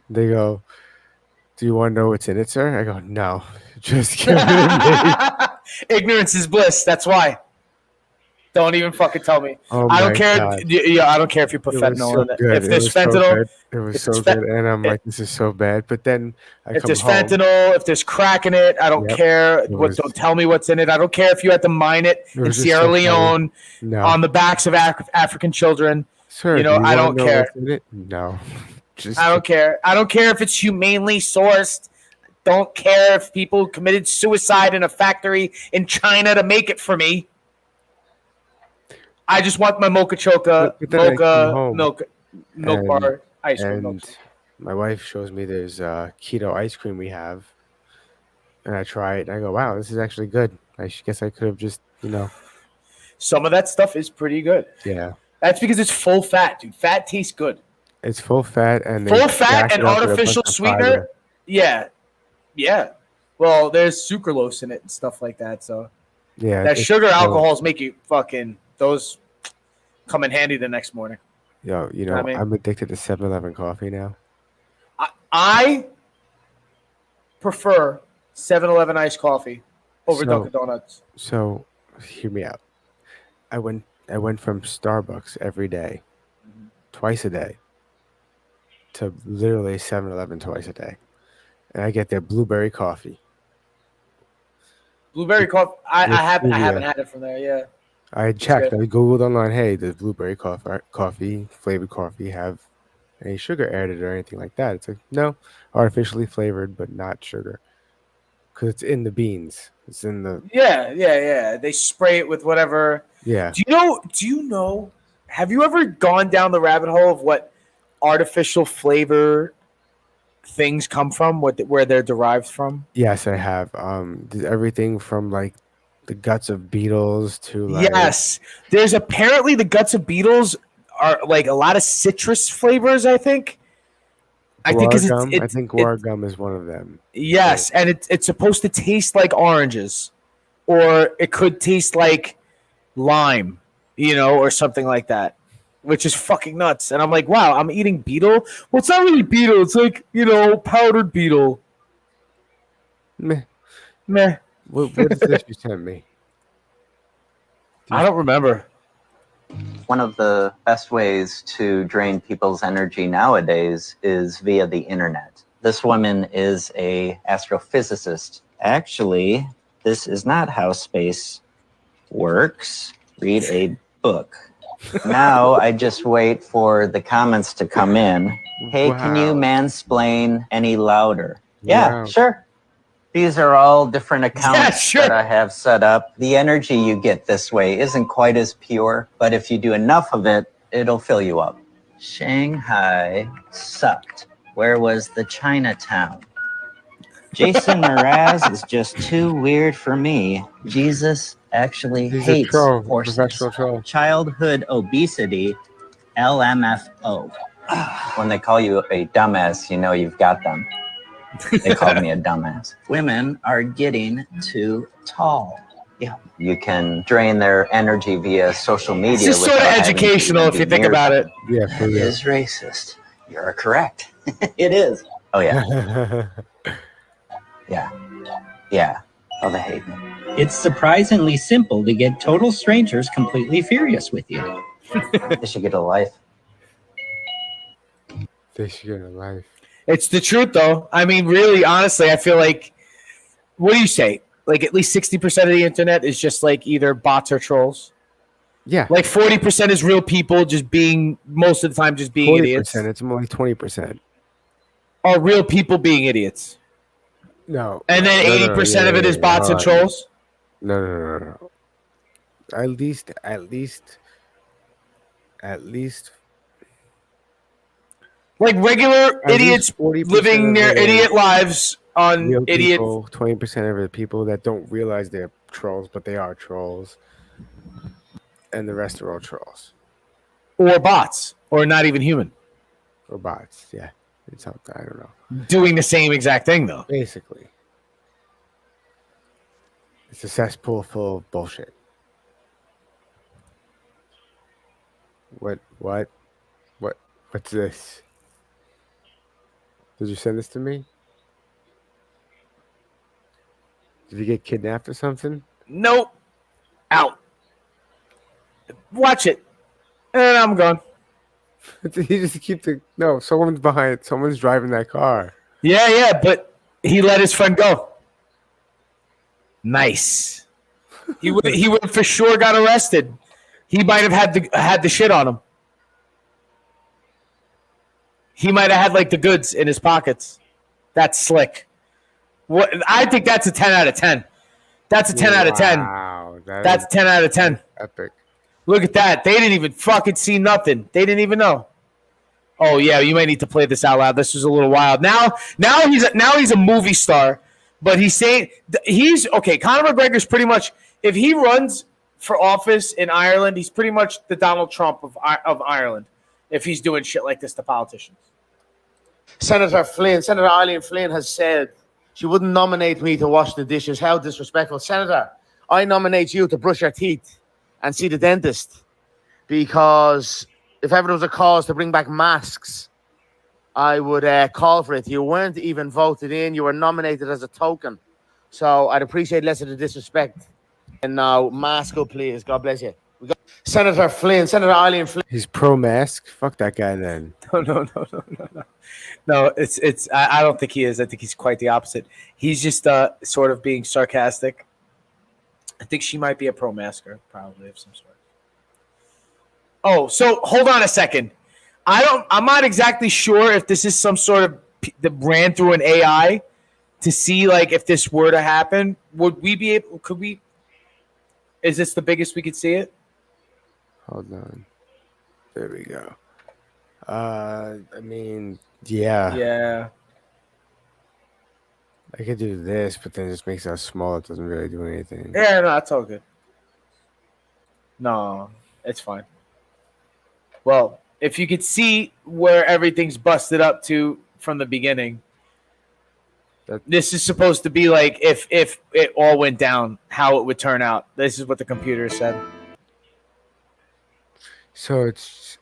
They go, "Do you want to know what's in it, sir?" I go, "No, just give it to me." Ignorance is bliss. That's why. Don't even fucking tell me. Oh I don't care. God. I don't care if you put fentanyl in it. If there's fentanyl, it was so good, and I'm like, this is so bad. But then if there's fentanyl, if there's crack in it, I don't care. Don't tell me what's in it. I don't care if you had to mine it in Sierra Leone on the backs of African children. Sir, I don't care. What's in it? No, I don't care. I don't care if it's humanely sourced. Don't care if people committed suicide in a factory in China to make it for me. I just want my mocha choca, milk bar ice cream. And my wife shows me there's keto ice cream we have, and I try it, and I go, "Wow, this is actually good." I guess I could have just, Some of that stuff is pretty good. Yeah. That's because it's full fat, dude. Fat tastes good. It's full fat and full fat and artificial sweetener. Yeah. Well, there's sucralose in it and stuff like that. So yeah, that sugar alcohols make you fucking those come in handy the next morning. Yo, I'm addicted to 7-Eleven coffee now. I prefer 7-Eleven iced coffee over Dunkin' Donuts. So hear me out. I went from Starbucks every day, twice a day, to literally 7-Eleven twice a day. And I get their blueberry coffee. Blueberry coffee. I haven't had it from there. Yeah. I checked. I googled online. Hey, does blueberry coffee, flavored coffee, have any sugar added or anything like that? It's like, no, artificially flavored, but not sugar, because it's in the beans. It's in the yeah. They spray it with whatever. Yeah. Do you know? Have you ever gone down the rabbit hole of what artificial flavor things come from? Where they're derived from? Yes, I have. There's everything from like the guts of beetles to yes. There's apparently the guts of beetles are like a lot of citrus flavors. I think. I think guar gum is one of them. Yes, and it's supposed to taste like oranges, or it could taste like lime, or something like that, which is fucking nuts. And I'm like, wow, I'm eating beetle. Well, it's not really beetle. It's like powdered beetle. Meh. What is this you sent me? I don't remember. One of the best ways to drain people's energy nowadays is via the internet. This woman is an astrophysicist. Actually, this is not how space works. Read a Facebook. Now I just wait for the comments to come in. Hey, can you mansplain any louder? Yeah, Wow. sure. These are all different accounts that I have set up. The energy you get this way isn't quite as pure, but if you do enough of it, it'll fill you up. Shanghai sucked. Where was the Chinatown? Jason Mraz is just too weird for me. Jesus actually He's a hates troll, horses. professional troll. Childhood obesity, LMFO. When they call you a dumbass, you know you've got them. They called me a dumbass. Women are getting too tall. Yeah, you can drain their energy via social media. It's just sort of educational if you think about it. Yeah, That is racist. You're correct. It is. Oh yeah. Yeah. Oh, they hate me. It's surprisingly simple to get total strangers completely furious with you. They should get a life. They should get a life. It's the truth, though. I mean, really, honestly, I feel like, what do you say? Like, at least 60% of the internet is just like either bots or trolls. Yeah. Like 40% is real people just being, most of the time, just being 40%, idiots. it's more like 20%. Or real people being idiots. No. And then 80% of it is bots and trolls? No. At least like regular idiots 40% living of their it is idiot lives on real idiot. people, 20% of the people that don't realize they're trolls, but they are trolls. And the rest are all trolls. Or bots. Or not even human. Or bots, yeah. It's something, I don't know. Doing the same exact thing, though. Basically. It's a cesspool full of bullshit. What's this? Did you send this to me? Did you get kidnapped or something? Nope. Out. Watch it. And I'm gone. He just keep the no. Someone's behind. Someone's driving that car. Yeah, but he let his friend go. Nice. He would for sure got arrested. He might have had the shit on him. He might have had like the goods in his pockets. That's slick. What I think that's a 10 out of 10. That's a 10 out of 10. Wow, that's 10 out of 10. Epic. Look at that. They didn't even fucking see nothing. They didn't even know. Oh yeah, you might need to play this out loud. This was a little wild. Now he's a movie star, but he's saying he's okay. Conor McGregor's pretty much, if he runs for office in Ireland, he's pretty much the Donald Trump of Ireland. If he's doing shit like this to politicians. Senator Eileen Flynn has said she wouldn't nominate me to wash the dishes. How disrespectful. Senator, I nominate you to brush your teeth and see the dentist, because if ever there was a cause to bring back masks, I would call for it. You weren't even voted in. You were nominated as a token. So I'd appreciate less of the disrespect. And now, mask up, please. God bless you. We got Senator Eileen Flynn. He's pro-mask. Fuck that guy then. No. No, it's. I don't think he is. I think he's quite the opposite. He's just sort of being sarcastic. I think she might be a pro-masker, probably of some sort. Oh, so hold on a second. I'm not exactly sure if this is some sort of that ran through an AI to see like if this were to happen. Would we be able? Could we? Is this the biggest we could see it? Hold on. There we go. I mean, yeah. Yeah. I could do this, but then it just makes us small. It doesn't really do anything. Yeah, no, that's all good. No, it's fine. Well, if you could see where everything's busted up to from the beginning, this is supposed to be like if it all went down, how it would turn out. This is what the computer said. So it's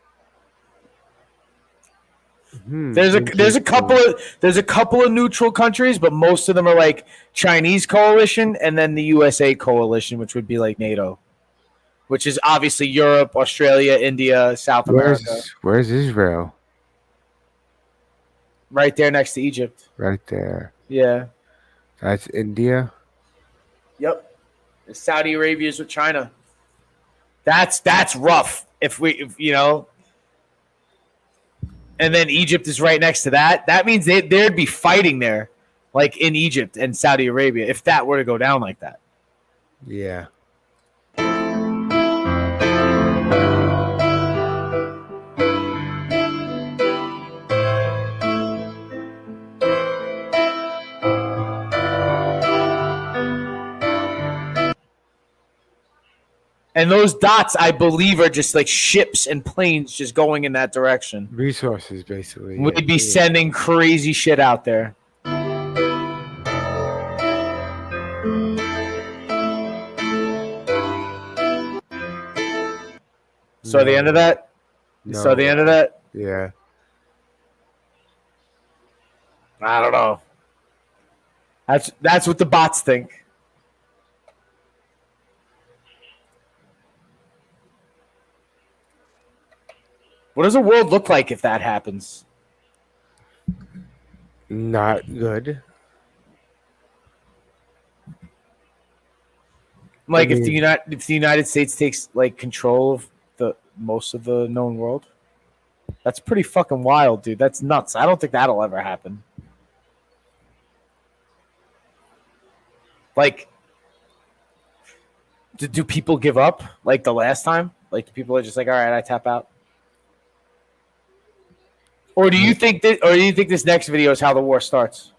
there's a couple of neutral countries, but most of them are like Chinese coalition and then the USA coalition, which would be like NATO, which is obviously Europe, Australia, India, South America. Where's Israel? Right there next to Egypt. Right there. Yeah. That's India. Yep. Saudi Arabia is with China. That's rough. If you know, and then Egypt is right next to that. That means there'd be fighting there, like in Egypt and Saudi Arabia, if that were to go down like that. Yeah. And those dots, I believe, are just like ships and planes just going in that direction. Resources, basically. We'd be sending crazy shit out there. So the end of that? So the end of that? Yeah. I don't know. That's what the bots think. What does the world look like if that happens? Not good. Like if the United States takes like control of the most of the known world, that's pretty fucking wild, dude. That's nuts. I don't think that'll ever happen. Like, do people give up like the last time? Like people are just like, all right, I tap out. Or do you think that? Or do you think this next video is how the war starts?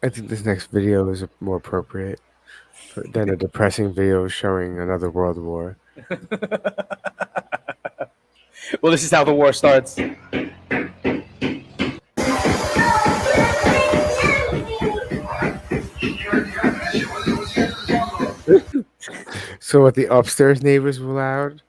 I think this next video is more appropriate than a depressing video showing another world war. Well, this is how the war starts. So what, the upstairs neighbors were loud?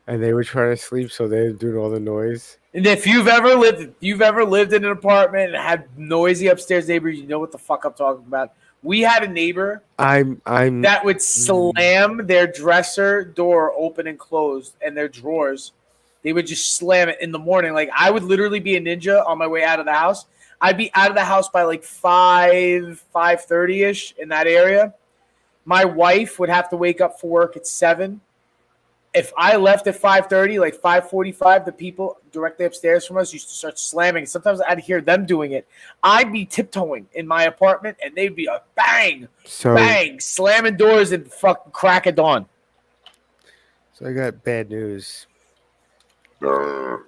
And they were trying to sleep, so they were doing all the noise? And if you've ever lived in an apartment and had noisy upstairs neighbors, you know what the fuck I'm talking about. We had a neighbor that would slam their dresser door open and closed, and their drawers. They would just slam it in the morning. Like I would literally be a ninja on my way out of the house. I'd be out of the house by like 5:30ish in that area. My wife would have to wake up for work at 7. If I left at 5:30, like 5:45, the people directly upstairs from us used to start slamming. Sometimes I'd hear them doing it. I'd be tiptoeing in my apartment, and they'd be a bang, bang, slamming doors and fucking crack of dawn. So I got bad news.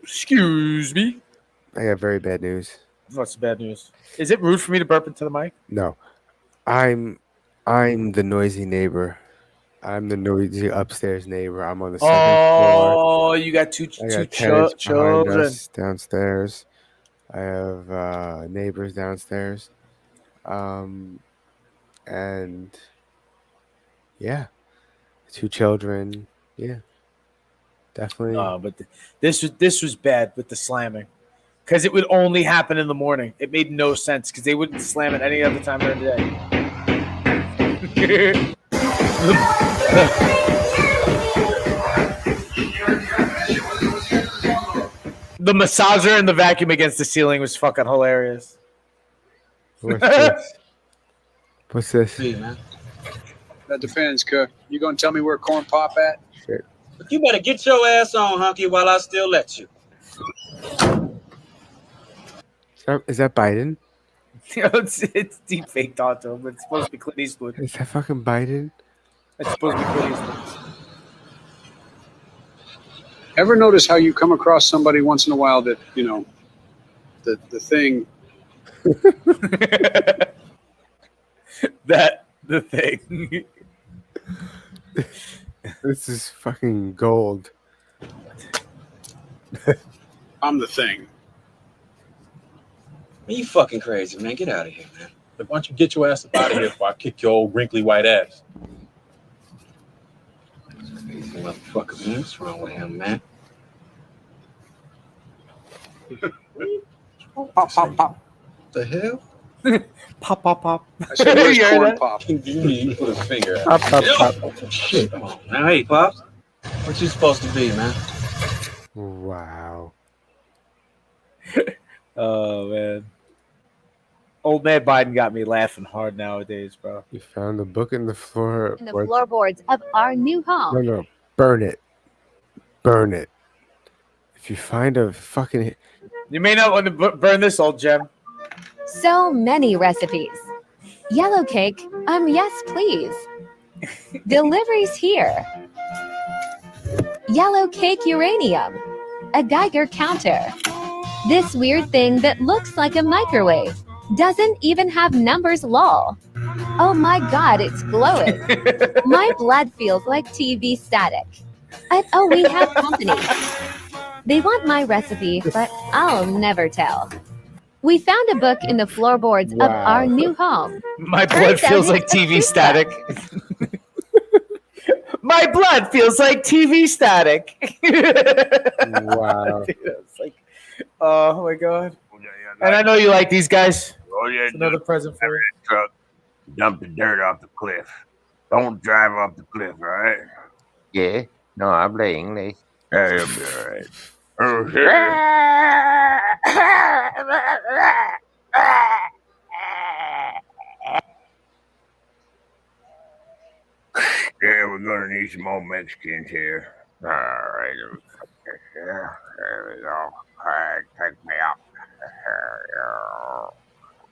Excuse me. I got very bad news. What's the bad news? Is it rude for me to burp into the mic? No. I'm the noisy neighbor. I'm the noisy upstairs neighbor. I'm on the second floor. Oh, you got two children us downstairs. I have neighbors downstairs. And yeah, 2 children. Yeah, definitely. But this was bad with the slamming, because it would only happen in the morning. It made no sense because they wouldn't slam it any other time during the day. The massager and the vacuum against the ceiling was fucking hilarious. What's this? What's this? Hey, man. That depends, Cook. You gonna tell me where Corn Pop at? Shit. You better get your ass on, Hunky, while I still let you. Is that Biden? It's deep faked onto him. It's supposed to be Clint Eastwood. Is that fucking Biden? It's supposed to be Clint Eastwood. Ever notice how you come across somebody once in a while that, you know, the thing. The thing. This is fucking gold. I'm the thing. Man, you fucking crazy, man. Get out of here, man. Why don't you get your ass up out of here before I kick your old wrinkly white ass? Crazy motherfucker, man. What's wrong with him, man? Pop, pop, pop. The hell? Pop, pop, pop. I said, where's You heard Corn that? Pop? You need to put a finger out. Pop, pop, pop. Shit. Come on, now, hey, Pops. What you supposed to be, man? Wow. Oh, man. Old man Biden got me laughing hard nowadays, bro. You found the book in the floor. In the floorboards of our new home. No, burn it. Burn it. If you find a fucking... You may not want to burn this, old gem. So many recipes. Yellow cake, yes, please. Deliveries here. Yellow cake uranium. A Geiger counter. This weird thing that looks like a microwave. Doesn't even have numbers, lol. Oh my god, it's glowing. My blood feels like TV static. Oh, we have company. They want my recipe, but I'll never tell. We found a book in the floorboards of our new home. My blood feels like TV static. My blood feels like TV static. Wow. Dude, it's like, oh my god. And I know you like these guys. Oh yeah, It's another present for you. truck. Dump the dirt off the cliff. Don't drive off the cliff, all right? Yeah. No, habla inglés. Yeah, you'll be all right. Oh, yeah, we're gonna need some more Mexicans here. All right. Yeah, there we go. All right, take me out.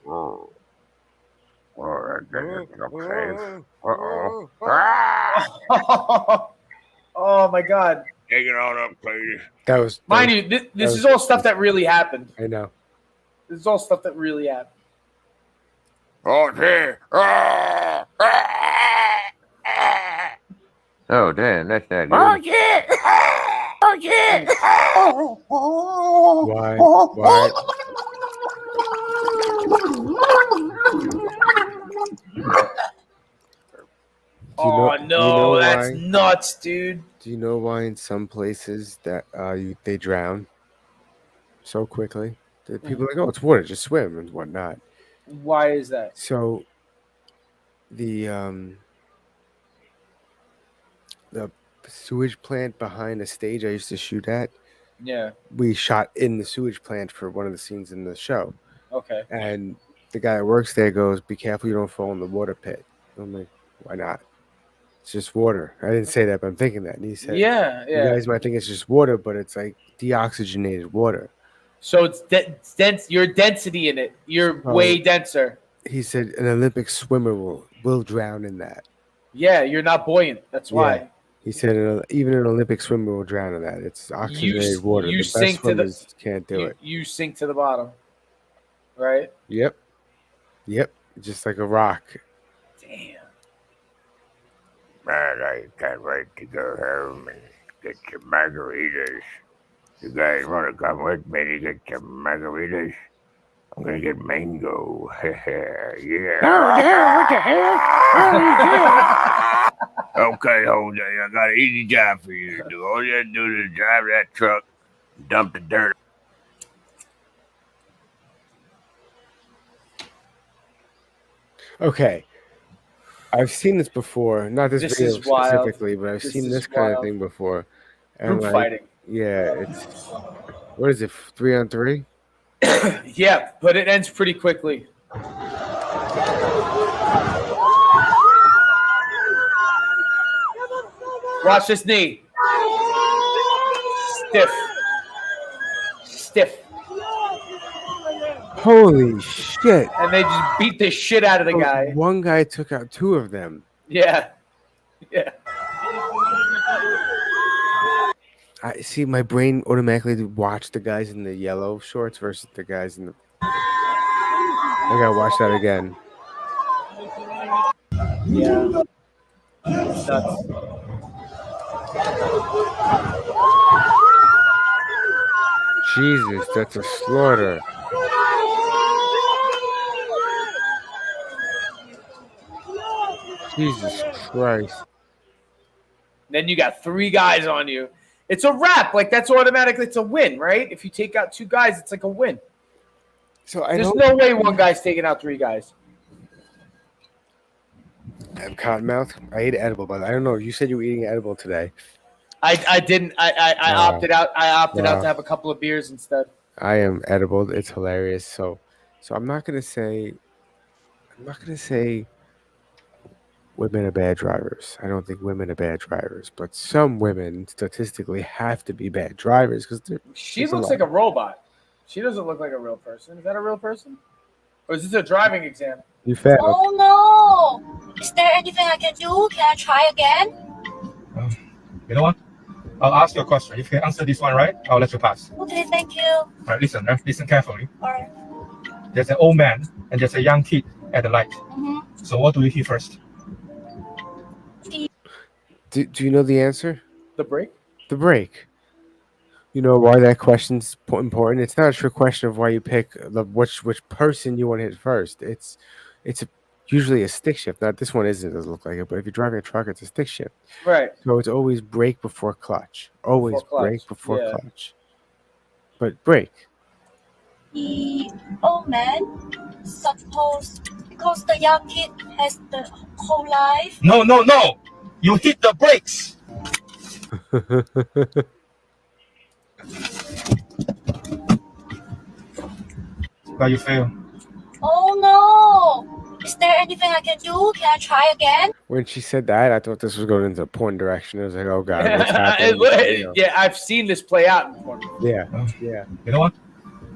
Oh, Oh my god. Take it on up, please. That was... Mind you, this is all stuff that really happened. I know. This is all stuff that really happened. Oh, here. Oh, damn, that's not good. Oh, shit. Oh, shit. Why? Oh no, that's nuts, dude. Do you know why in some places that they drown so quickly? The people are like, oh, it's water, just swim and whatnot. Why is that? So the sewage plant behind the stage I used to shoot at, Yeah. we shot in the sewage plant for one of the scenes in the show. Okay. And the guy that works there goes, be careful you don't fall in the water pit. I'm like, why not? It's just water. I didn't say that, but I'm thinking that. And he said, Yeah, you yeah. guys might think it's just water, but it's like deoxygenated water. So it's dense. Your density in it. You're Oh. way denser. He said an Olympic swimmer will drown in that. Yeah, you're not buoyant. That's why. Yeah. He said even an Olympic swimmer will drown in that. It's oxygenated water. You The best sink to the. swimmers can't do it. You sink to the bottom. Right. Yep. Just like a rock. Damn. Man, I can't wait to go home and get some margaritas. You guys want to come with me to get some margaritas? I'm going to get mango. Yeah. Oh, damn, what the hell? Okay, Jose, I got an easy job for you to do. All you have to do is drive that truck and dump the dirt. Okay. I've seen this before. Not this This video is wild. specifically, but I've This seen is this kind of wild. thing before. And Group fighting. Yeah, it's what is it? 3-on-3? Yeah, but it ends pretty quickly. Watch this knee. Stiff. Holy shit! And they just beat the shit out of the guy. One guy took out two of them. Yeah. Yeah. I see. My brain automatically watched the guys in the yellow shorts versus the guys in the. I gotta watch that again. Yeah. It's nuts. Jesus, that's a slaughter. Jesus Christ. Then you got 3 guys on you. It's a wrap. Like, that's automatically, it's a win, right? If you take out 2 guys, it's like a win. So I There's don't no way one guy's taking out 3 guys. have cottonmouth. I ate edible, but I don't know. You said you were eating edible today. I didn't. I Wow. opted out. I opted out Wow. to have a couple of beers instead. I am edible. It's hilarious. So So I'm not gonna say women are bad drivers. I don't think women are bad drivers, but some women statistically have to be bad drivers because She looks like a robot. She doesn't look like a real person. Is that a real person? Or is this a driving exam? You failed. Oh no! Is there anything I can do? Can I try again? You know what? I'll ask you a question. If you can answer this one right, I'll let you pass. Okay, thank you. All right, listen. Listen carefully. Alright. There's an old man and there's a young kid at the light. So what do you hear first? Do you know the answer? The brake? The brake. You know why that question's important? It's not a trick question of why you pick which person you want to hit first. It's usually a stick shift. Now this one isn't, doesn't look like it, but if you're driving a truck, it's a stick shift. Right. So it's always brake before clutch. Always Before clutch, brake before yeah. clutch. But brake. The old man, suppose because the young kid has the whole life. No. You hit the brakes. But you fail. Oh no! Is there anything I can do? Can I try again? When she said that, I thought this was going into a porn direction. I was like, oh god, what's happening? Yeah, I've seen this play out in porn. Yeah. You know what?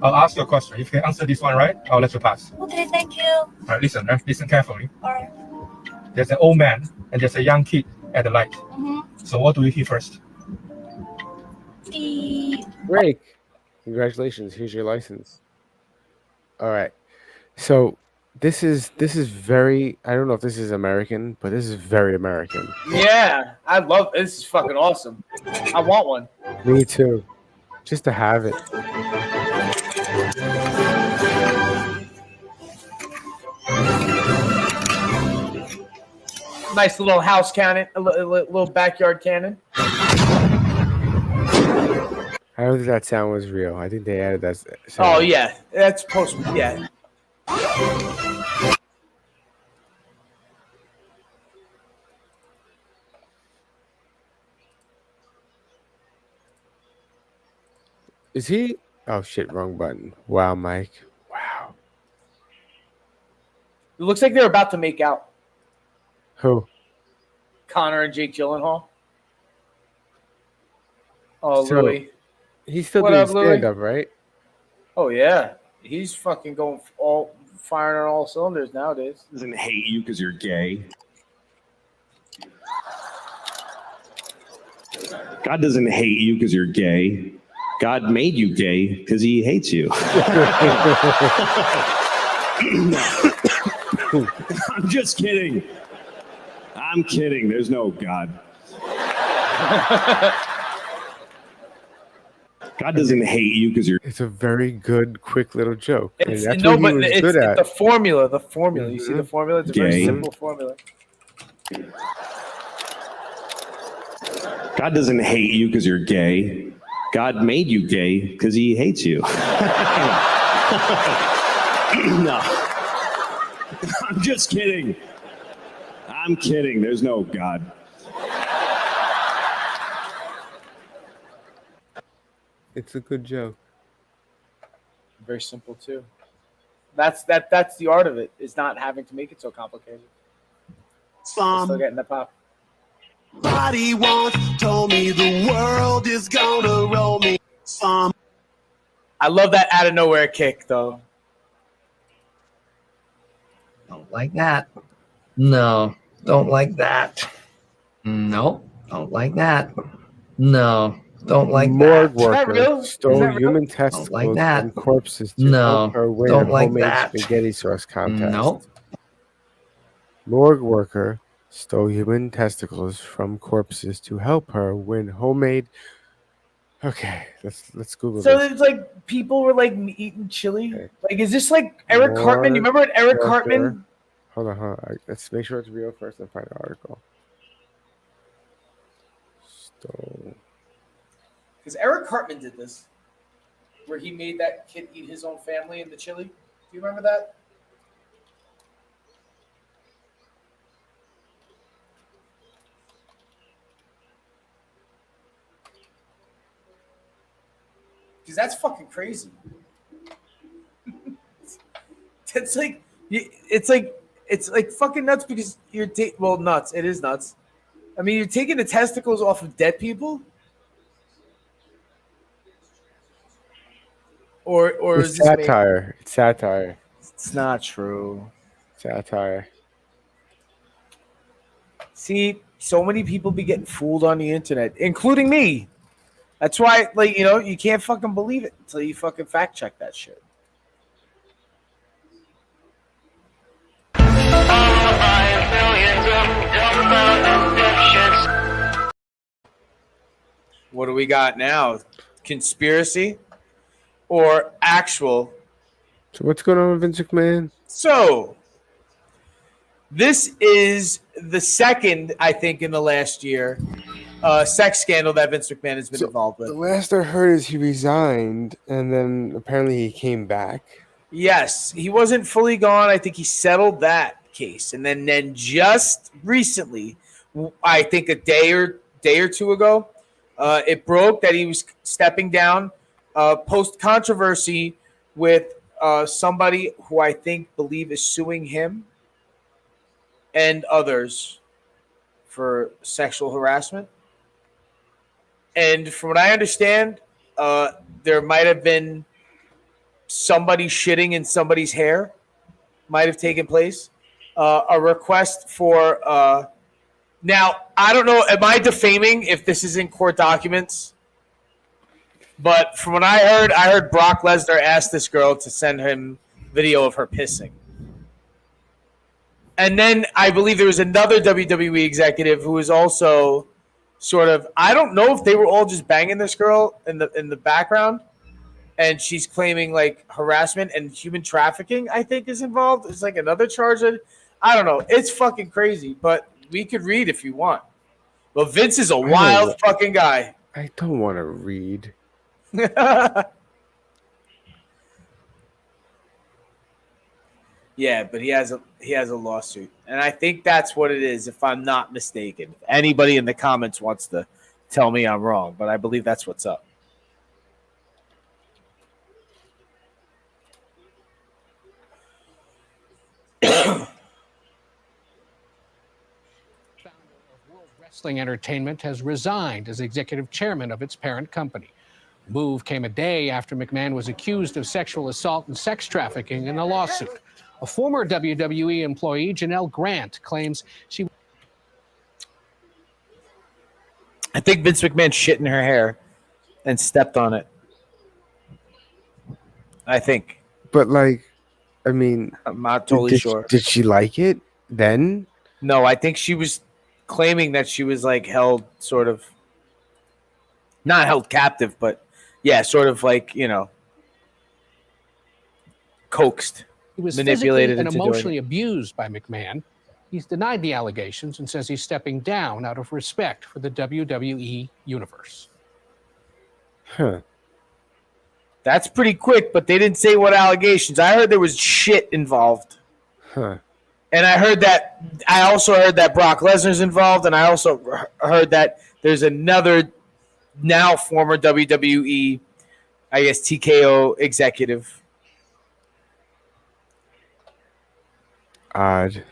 I'll ask you a question. If you can answer this one right, I'll let you pass. Okay, thank you. All right, listen. Listen carefully. Alright. There's an old man and there's a young kid at the light. So what do you hear first? The Brake. Congratulations. Here's your license. All right. So this is very, I don't know if this is American, but this is very American. Yeah, I love this. Is fucking awesome. I want one. Me too. Just to have it. Nice little house cannon, a little backyard cannon. I don't think that sound was real. I think they added that sound. Oh yeah, that's post. Yeah. Is he? Oh shit, wrong button. Wow, Mike. Wow. It looks like they're about to make out. Who? Connor and Jake Gyllenhaal. Oh, So, Louis. He's still What doing up, Louis? stand-up, right? Oh yeah, he's fucking going all firing on all cylinders nowadays. Doesn't hate you because you're gay. God doesn't hate you because you're gay. God made you gay because he hates you. I'm just kidding. I'm kidding. There's no God. God doesn't hate you because you're. It's a very good, quick little joke. And It's, that's no, what he but was it's good at. the formula. The formula. You see the formula? It's a very Gay. simple formula. God doesn't hate you because you're gay. God made you gay because he hates you. No. I'm just kidding. I'm kidding. There's no God. It's a good joke. Very simple too. That's the art of it. Is not having to make it so complicated. Still getting the pop. Somebody once told me the world is gonna roll me. I love that out of nowhere kick though. Don't like that. No, don't like that. No, don't like that. No, don't like Morgue that. worker stole human testicles like that. from corpses to No, help her win don't a like homemade that. spaghetti sauce contest. No. Morgue worker stole human testicles from corpses to help her win homemade. Okay, let's Google So this. it's like people were like eating chili. Like, is this like Eric Cartman? You remember what Eric Morgue Cartman? worker- Hold on. Let's make sure it's real first and find the article. Stole. Because Eric Cartman did this, where he made that kid eat his own family in the chili. Do you remember that? Because that's fucking crazy. it's like fucking nuts because you're nuts. It is nuts. I mean, you're taking the testicles off of dead people, or It's is this satire. It's satire. It's not true. Satire. See, so many people be getting fooled on the internet, including me. That's why, like, you can't fucking believe it until you fucking fact check that shit. What do we got now? Conspiracy or actual? So what's going on with Vince McMahon? So this is the second, I think, in the last year, sex scandal that Vince McMahon has been involved with. The last I heard is he resigned, and then apparently he came back. Yes, he wasn't fully gone. I think he settled that case, and then just recently, I think a day or two ago, it broke that he was stepping down post controversy with somebody who I believe is suing him and others for sexual harassment. And from what I understand, there might have been somebody shitting in somebody's hair, might have taken place. A request for now, I don't know, am I defaming if this is in court documents? But from what I heard Brock Lesnar asked this girl to send him video of her pissing. And then I believe there was another WWE executive who was also sort of, I don't know if they were all just banging this girl in the background, and she's claiming like harassment and human trafficking, I think, is involved. It's like another charge. I don't know. It's fucking crazy, but we could read if you want. But Vince is a wild fucking guy. I don't want to read. Yeah, but he has a lawsuit, and I think that's what it is, if I'm not mistaken. If anybody in the comments wants to tell me I'm wrong, but I believe that's what's up. Wrestling Entertainment has resigned as executive chairman of its parent company. The move came a day after McMahon was accused of sexual assault and sex trafficking in a lawsuit. A former WWE employee, Janelle Grant, claims she... I think Vince McMahon shit in her hair and stepped on it. I think. But, like, I mean... I'm not totally sure. Did she like it then? No, I think she was claiming that she was, like, held sort of... Not held captive, but, yeah, sort of like, coaxed. He was manipulated physically and into emotionally doing abused by McMahon. He's denied the allegations and says he's stepping down out of respect for the WWE universe. Huh. That's pretty quick, but they didn't say what allegations. I heard there was shit involved. Huh. And I also heard that Brock Lesnar's involved, and I also heard that there's another now former WWE, I guess, TKO executive. Odd.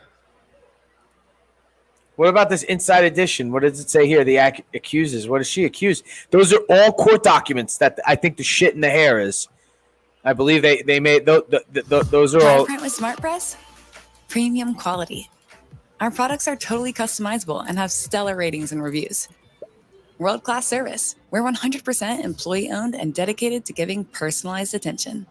What about this Inside Edition? What does it say here? The accuses. What is she accused? Those are all court documents that I think the shit in the hair is. I believe they made those are all. Print with Smart Press, premium quality. Our products are totally customizable and have stellar ratings and reviews. World-class service. We're 100% employee-owned and dedicated to giving personalized attention.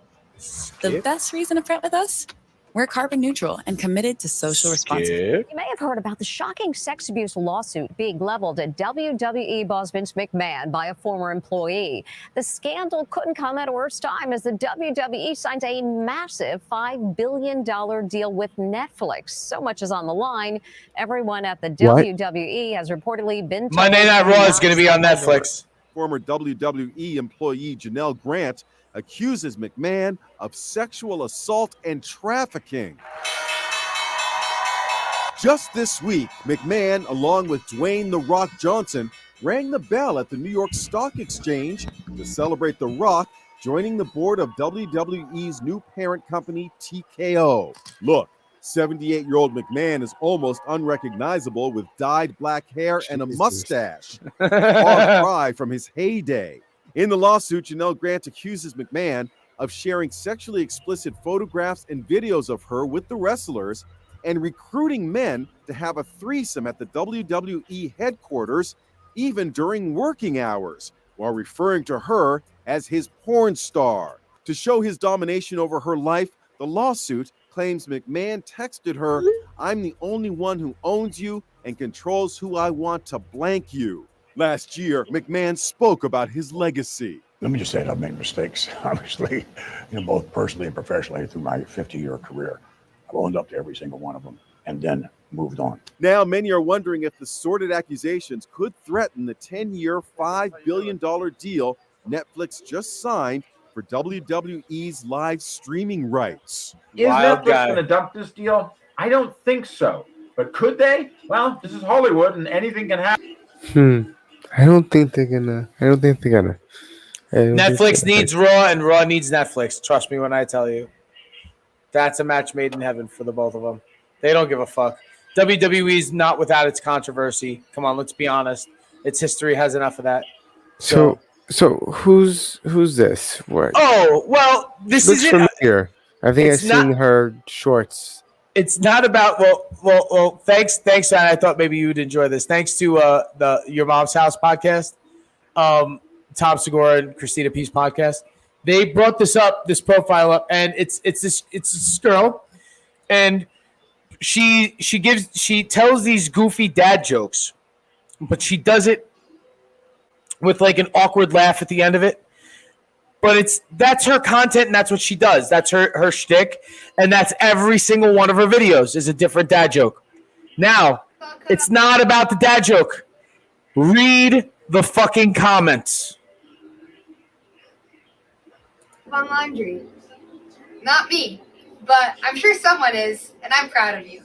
The best reason to print with us? We're carbon neutral and committed to social responsibility. You may have heard about the shocking sex abuse lawsuit being leveled at WWE boss Vince McMahon by a former employee. The scandal couldn't come at a worse time as the WWE signs a massive $5 billion deal with Netflix. So much is on the line. Everyone at the WWE has reportedly been told Monday Night Raw is going to be on Netflix. Former WWE employee Janelle Grant accuses McMahon of sexual assault and trafficking. Just this week, McMahon, along with Dwayne "The Rock" Johnson, rang the bell at the New York Stock Exchange to celebrate The Rock joining the board of WWE's new parent company, TKO. Look, 78-year-old McMahon is almost unrecognizable with dyed black hair and a mustache. A far cry from his heyday. In the lawsuit, Janelle Grant accuses McMahon of sharing sexually explicit photographs and videos of her with the wrestlers and recruiting men to have a threesome at the WWE headquarters, even during working hours, while referring to her as his porn star. To show his domination over her life, the lawsuit claims McMahon texted her, "I'm the only one who owns you and controls who I want to blank you." Last year, McMahon spoke about his legacy. Let me just say that I've made mistakes, obviously, both personally and professionally through my 50-year career. I've owned up to every single one of them and then moved on. Now, many are wondering if the sordid accusations could threaten the 10-year, $5 billion deal Netflix just signed for WWE's live streaming rights. Is Netflix going to dump this deal? I don't think so. But could they? Well, this is Hollywood and anything can happen. I don't think they're gonna. Netflix needs Raw, and Raw needs Netflix. Trust me when I tell you. That's a match made in heaven for the both of them. They don't give a fuck. WWE's not without its controversy. Come on, let's be honest. Its history has enough of that. So who's this? What? Oh, well, this looks is familiar. I think I've it's not- seen her shorts. It's not about well. Thanks, Anna. I thought maybe you'd enjoy this. Thanks to the Your Mom's House podcast, Tom Segura and Christina P's podcast. They brought this profile up, and it's this girl, and she tells these goofy dad jokes, but she does it with like an awkward laugh at the end of it. But that's her content, and that's what she does. That's her shtick, and that's every single one of her videos is a different dad joke. Now, it's not about the dad joke. Read the fucking comments. On laundry. Not me, but I'm sure someone is, and I'm proud of you.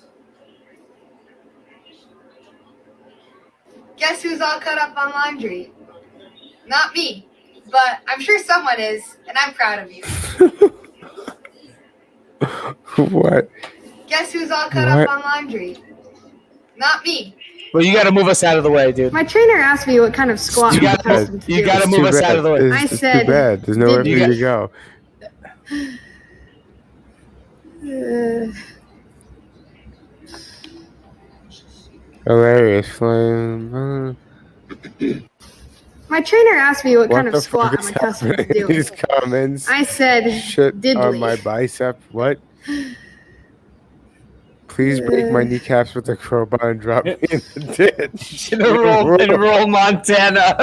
Guess who's all cut up on laundry? Not me. But I'm sure someone is, and I'm proud of you. What? Guess who's all cut up on laundry? Not me. Well, you got to move us out of the way, dude. My trainer asked me what kind of squat You got to move us out of the way. I It's said, too bad. There's nowhere for you to go. Hilarious. Flying. My trainer asked me what kind What of the squat fuck I'm is accustomed to happening in doing. these comments? I said, Shit diddly. on my bicep. What? Please break my kneecaps with a crowbar and drop me in the ditch. in rural Montana.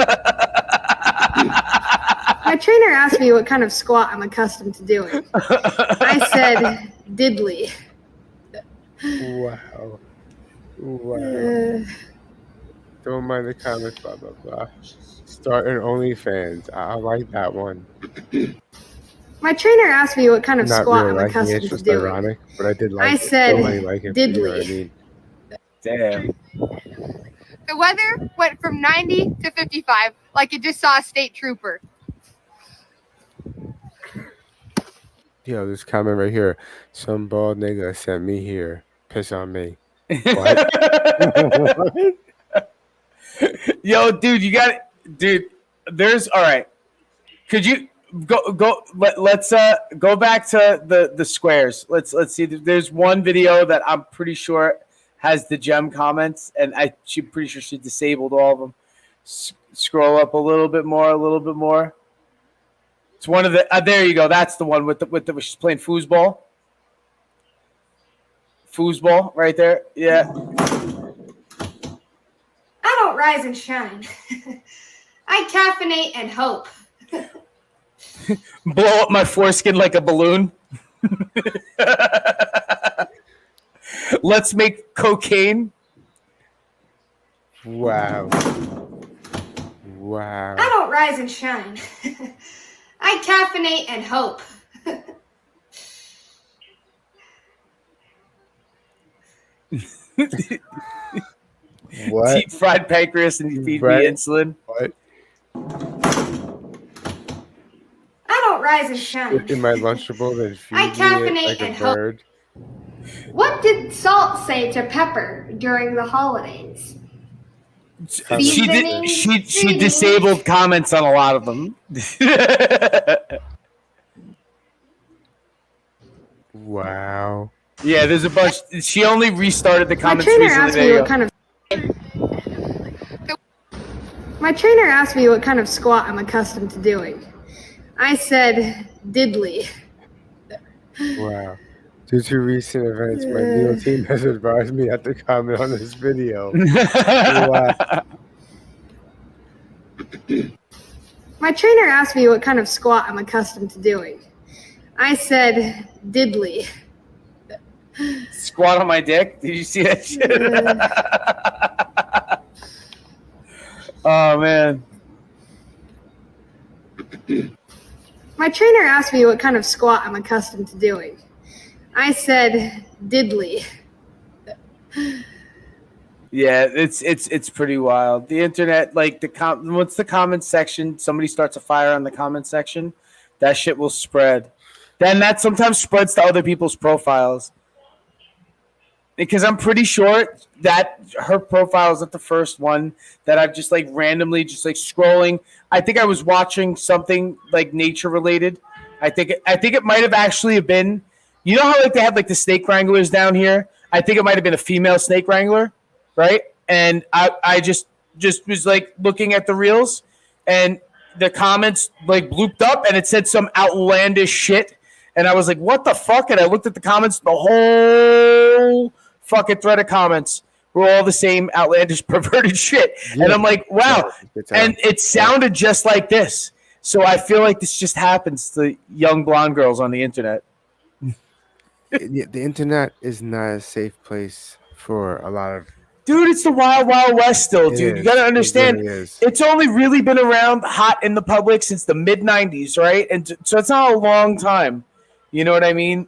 My trainer asked me what kind of squat I'm accustomed to doing. I said, diddly. Wow. Wow. Don't mind the comments, blah, blah, blah. Start an OnlyFans. I like that one. My trainer asked me what kind of Not squat really I'm liking it, accustomed it's to just doing. ironic, but I did like I it. said, Nobody like it, but you know what I diddly. mean. Damn. The weather went from 90 to 55, like you just saw a state trooper. Yo, this comment right here. Some bald nigga sent me here. Piss on me. What? Yo, dude, you got it. Dude, there's all right. Could you let's go back to the squares. Let's see. There's one video that I'm pretty sure has the gem comments, and she's pretty sure she disabled all of them. Scroll up a little bit more. It's one of the there you go. That's the one with the she's playing foosball. Foosball right there. Yeah. I don't rise and shine. I caffeinate and hope. Blow up my foreskin like a balloon. Let's make cocaine. Wow. I don't rise and shine. I caffeinate and hope. What? Deep fried pancreas and you feed me insulin. What? I don't rise and shine. In my Lunchable and I feed me caffeinate it like a and hope. bird. What did salt say to pepper during the holidays? Seasoning, She greetings. disabled comments on a lot of them. Wow. Yeah, there's a bunch. She only restarted the My comments trainer recently. asked There me you what go. kind of. My trainer asked me what kind of squat I'm accustomed to doing. I said diddly. Wow. Due to recent events, my legal team has advised me not to comment on this video. Wow. My trainer asked me what kind of squat I'm accustomed to doing. I said diddly. Squat on my dick. Did you see that shit? Oh man. My trainer asked me what kind of squat I'm accustomed to doing. I said diddly. Yeah, it's pretty wild. The internet, like once the comment section, somebody starts a fire on the comment section, that shit will spread. Then that sometimes spreads to other people's profiles. Because I'm pretty sure that her profile isn't the first one that I've just like randomly just like scrolling. I think I was watching something like nature related. I think it might have actually been, you know how like they have like the snake wranglers down here? I think it might have been a female snake wrangler, right? And I just was like looking at the reels and the comments like blooped up and it said some outlandish shit. And I was like, what the fuck? And I looked at the comments, the whole fucking thread of comments were all the same outlandish perverted shit. Yeah. And I'm like, wow. And it sounded just like this. So I feel like this just happens to young blonde girls on the internet. The internet is not a safe place for a lot of... Dude, it's the wild, wild west still, dude. You got to understand, it's only really been around hot in the public since the mid-90s, right? And so it's not a long time, you know what I mean,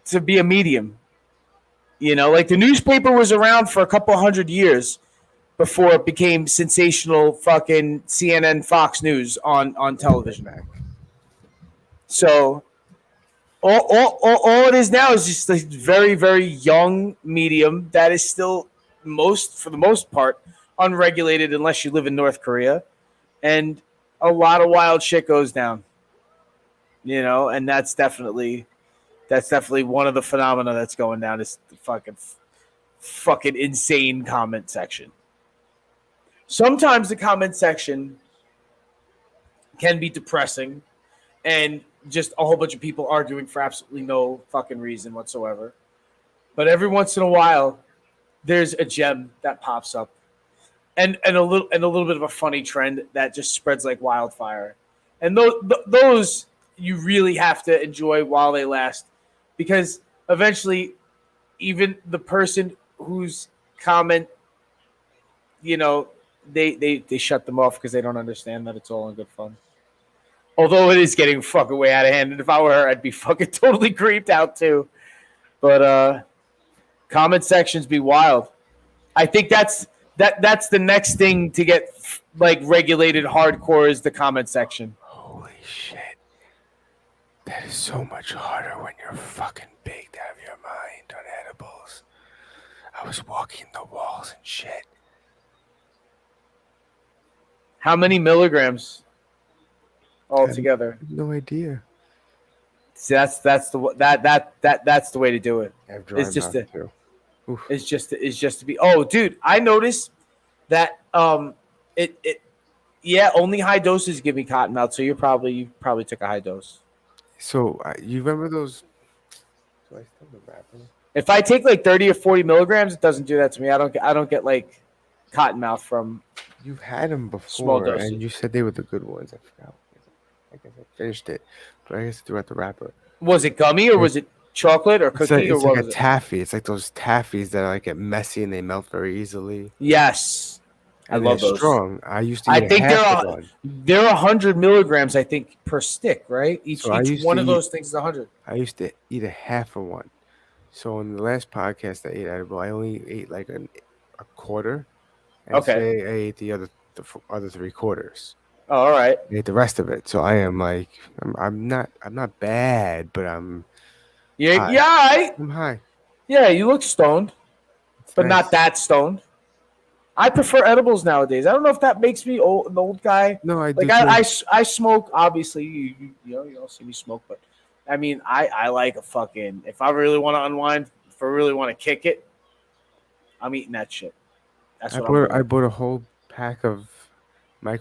to be a medium. You know, like the newspaper was around for a couple hundred years before it became sensational fucking CNN, Fox News on television. So all it is now is just a very, very young medium that is still for the most part, unregulated unless you live in North Korea. And a lot of wild shit goes down. You know, and that's definitely one of the phenomena that's going down is the fucking insane comment section. Sometimes the comment section can be depressing and just a whole bunch of people arguing for absolutely no fucking reason whatsoever. But every once in a while, there's a gem that pops up, and a little bit of a funny trend that just spreads like wildfire. And those you really have to enjoy while they last, because eventually, even the person whose comment, you know, they shut them off because they don't understand that it's all in good fun. Although it is getting fucking way out of hand, and if I were her, I'd be fucking totally creeped out too. But comment sections be wild. I think that's the next thing to get like regulated hardcore is the comment section. Holy shit. That is so much harder when you're fucking baked out of your mind on edibles. I was walking the walls and shit. How many milligrams altogether? No idea. See, that's the way to do it. It's just to be. Oh, dude, I noticed that only high doses give me cotton mouth. So you probably took a high dose. So you remember those? Do I still remember? If I take like 30 or 40 milligrams, it doesn't do that to me. I don't get like cotton mouth from. You've had them before, small doses. And you said they were the good ones. I forgot. I guess I finished it, but I guess I threw out the wrapper. Was it gummy or was it chocolate or cookie? It's like a taffy. It's like those taffies that like get messy and they melt very easily. Yes, I love those. Strong. I used to. I think they're 100 milligrams. I think per stick, right? Each one of those things is 100. I used to eat a half of one. So in the last podcast I ate edible, I only ate like a quarter. And okay. Today I ate the other 3 quarters. Oh, all right. I ate the rest of it. So I am like, I'm not bad, but I'm high. Yeah, I'm high. Yeah, you look stoned, but not that stoned. I prefer edibles nowadays. I don't know if that makes me an old guy. No, I like do I smoke. Obviously, you don't see me smoke, but I mean, I like a fucking. If I really want to unwind, if I really want to kick it, I'm eating that shit. That's what I'm doing. I bought a whole pack of not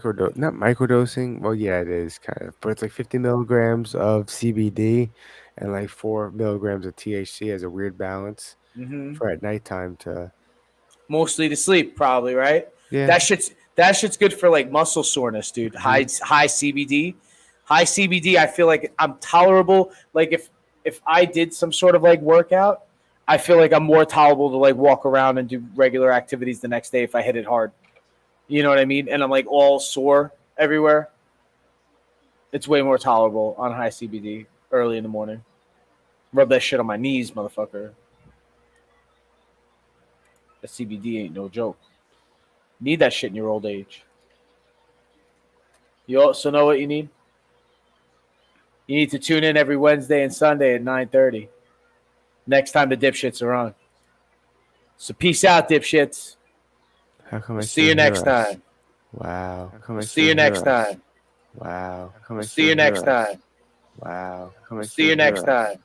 microdosing. Well, yeah, it is kind of, but it's like 50 milligrams of CBD and like 4 milligrams of THC as a weird balance Mhm. for at nighttime to. Mostly to sleep, probably, right? Yeah. That shit's good for like muscle soreness, dude. High CBD. High CBD, I feel like I'm tolerable. Like if I did some sort of like workout, I feel like I'm more tolerable to like walk around and do regular activities the next day if I hit it hard. You know what I mean? And I'm like all sore everywhere. It's way more tolerable on high CBD early in the morning. Rub that shit on my knees, motherfucker. The CBD ain't no joke. Need that shit in your old age. You also know what you need? You need to tune in every Wednesday and Sunday at 9:30. Next time the dipshits are on. So peace out, dipshits. How come I See you can't hear next us? time. Wow. How come I See you can't hear next us? time. Wow. How come I See you can't hear next us? time. Wow. How come I See you can't hear next us? time.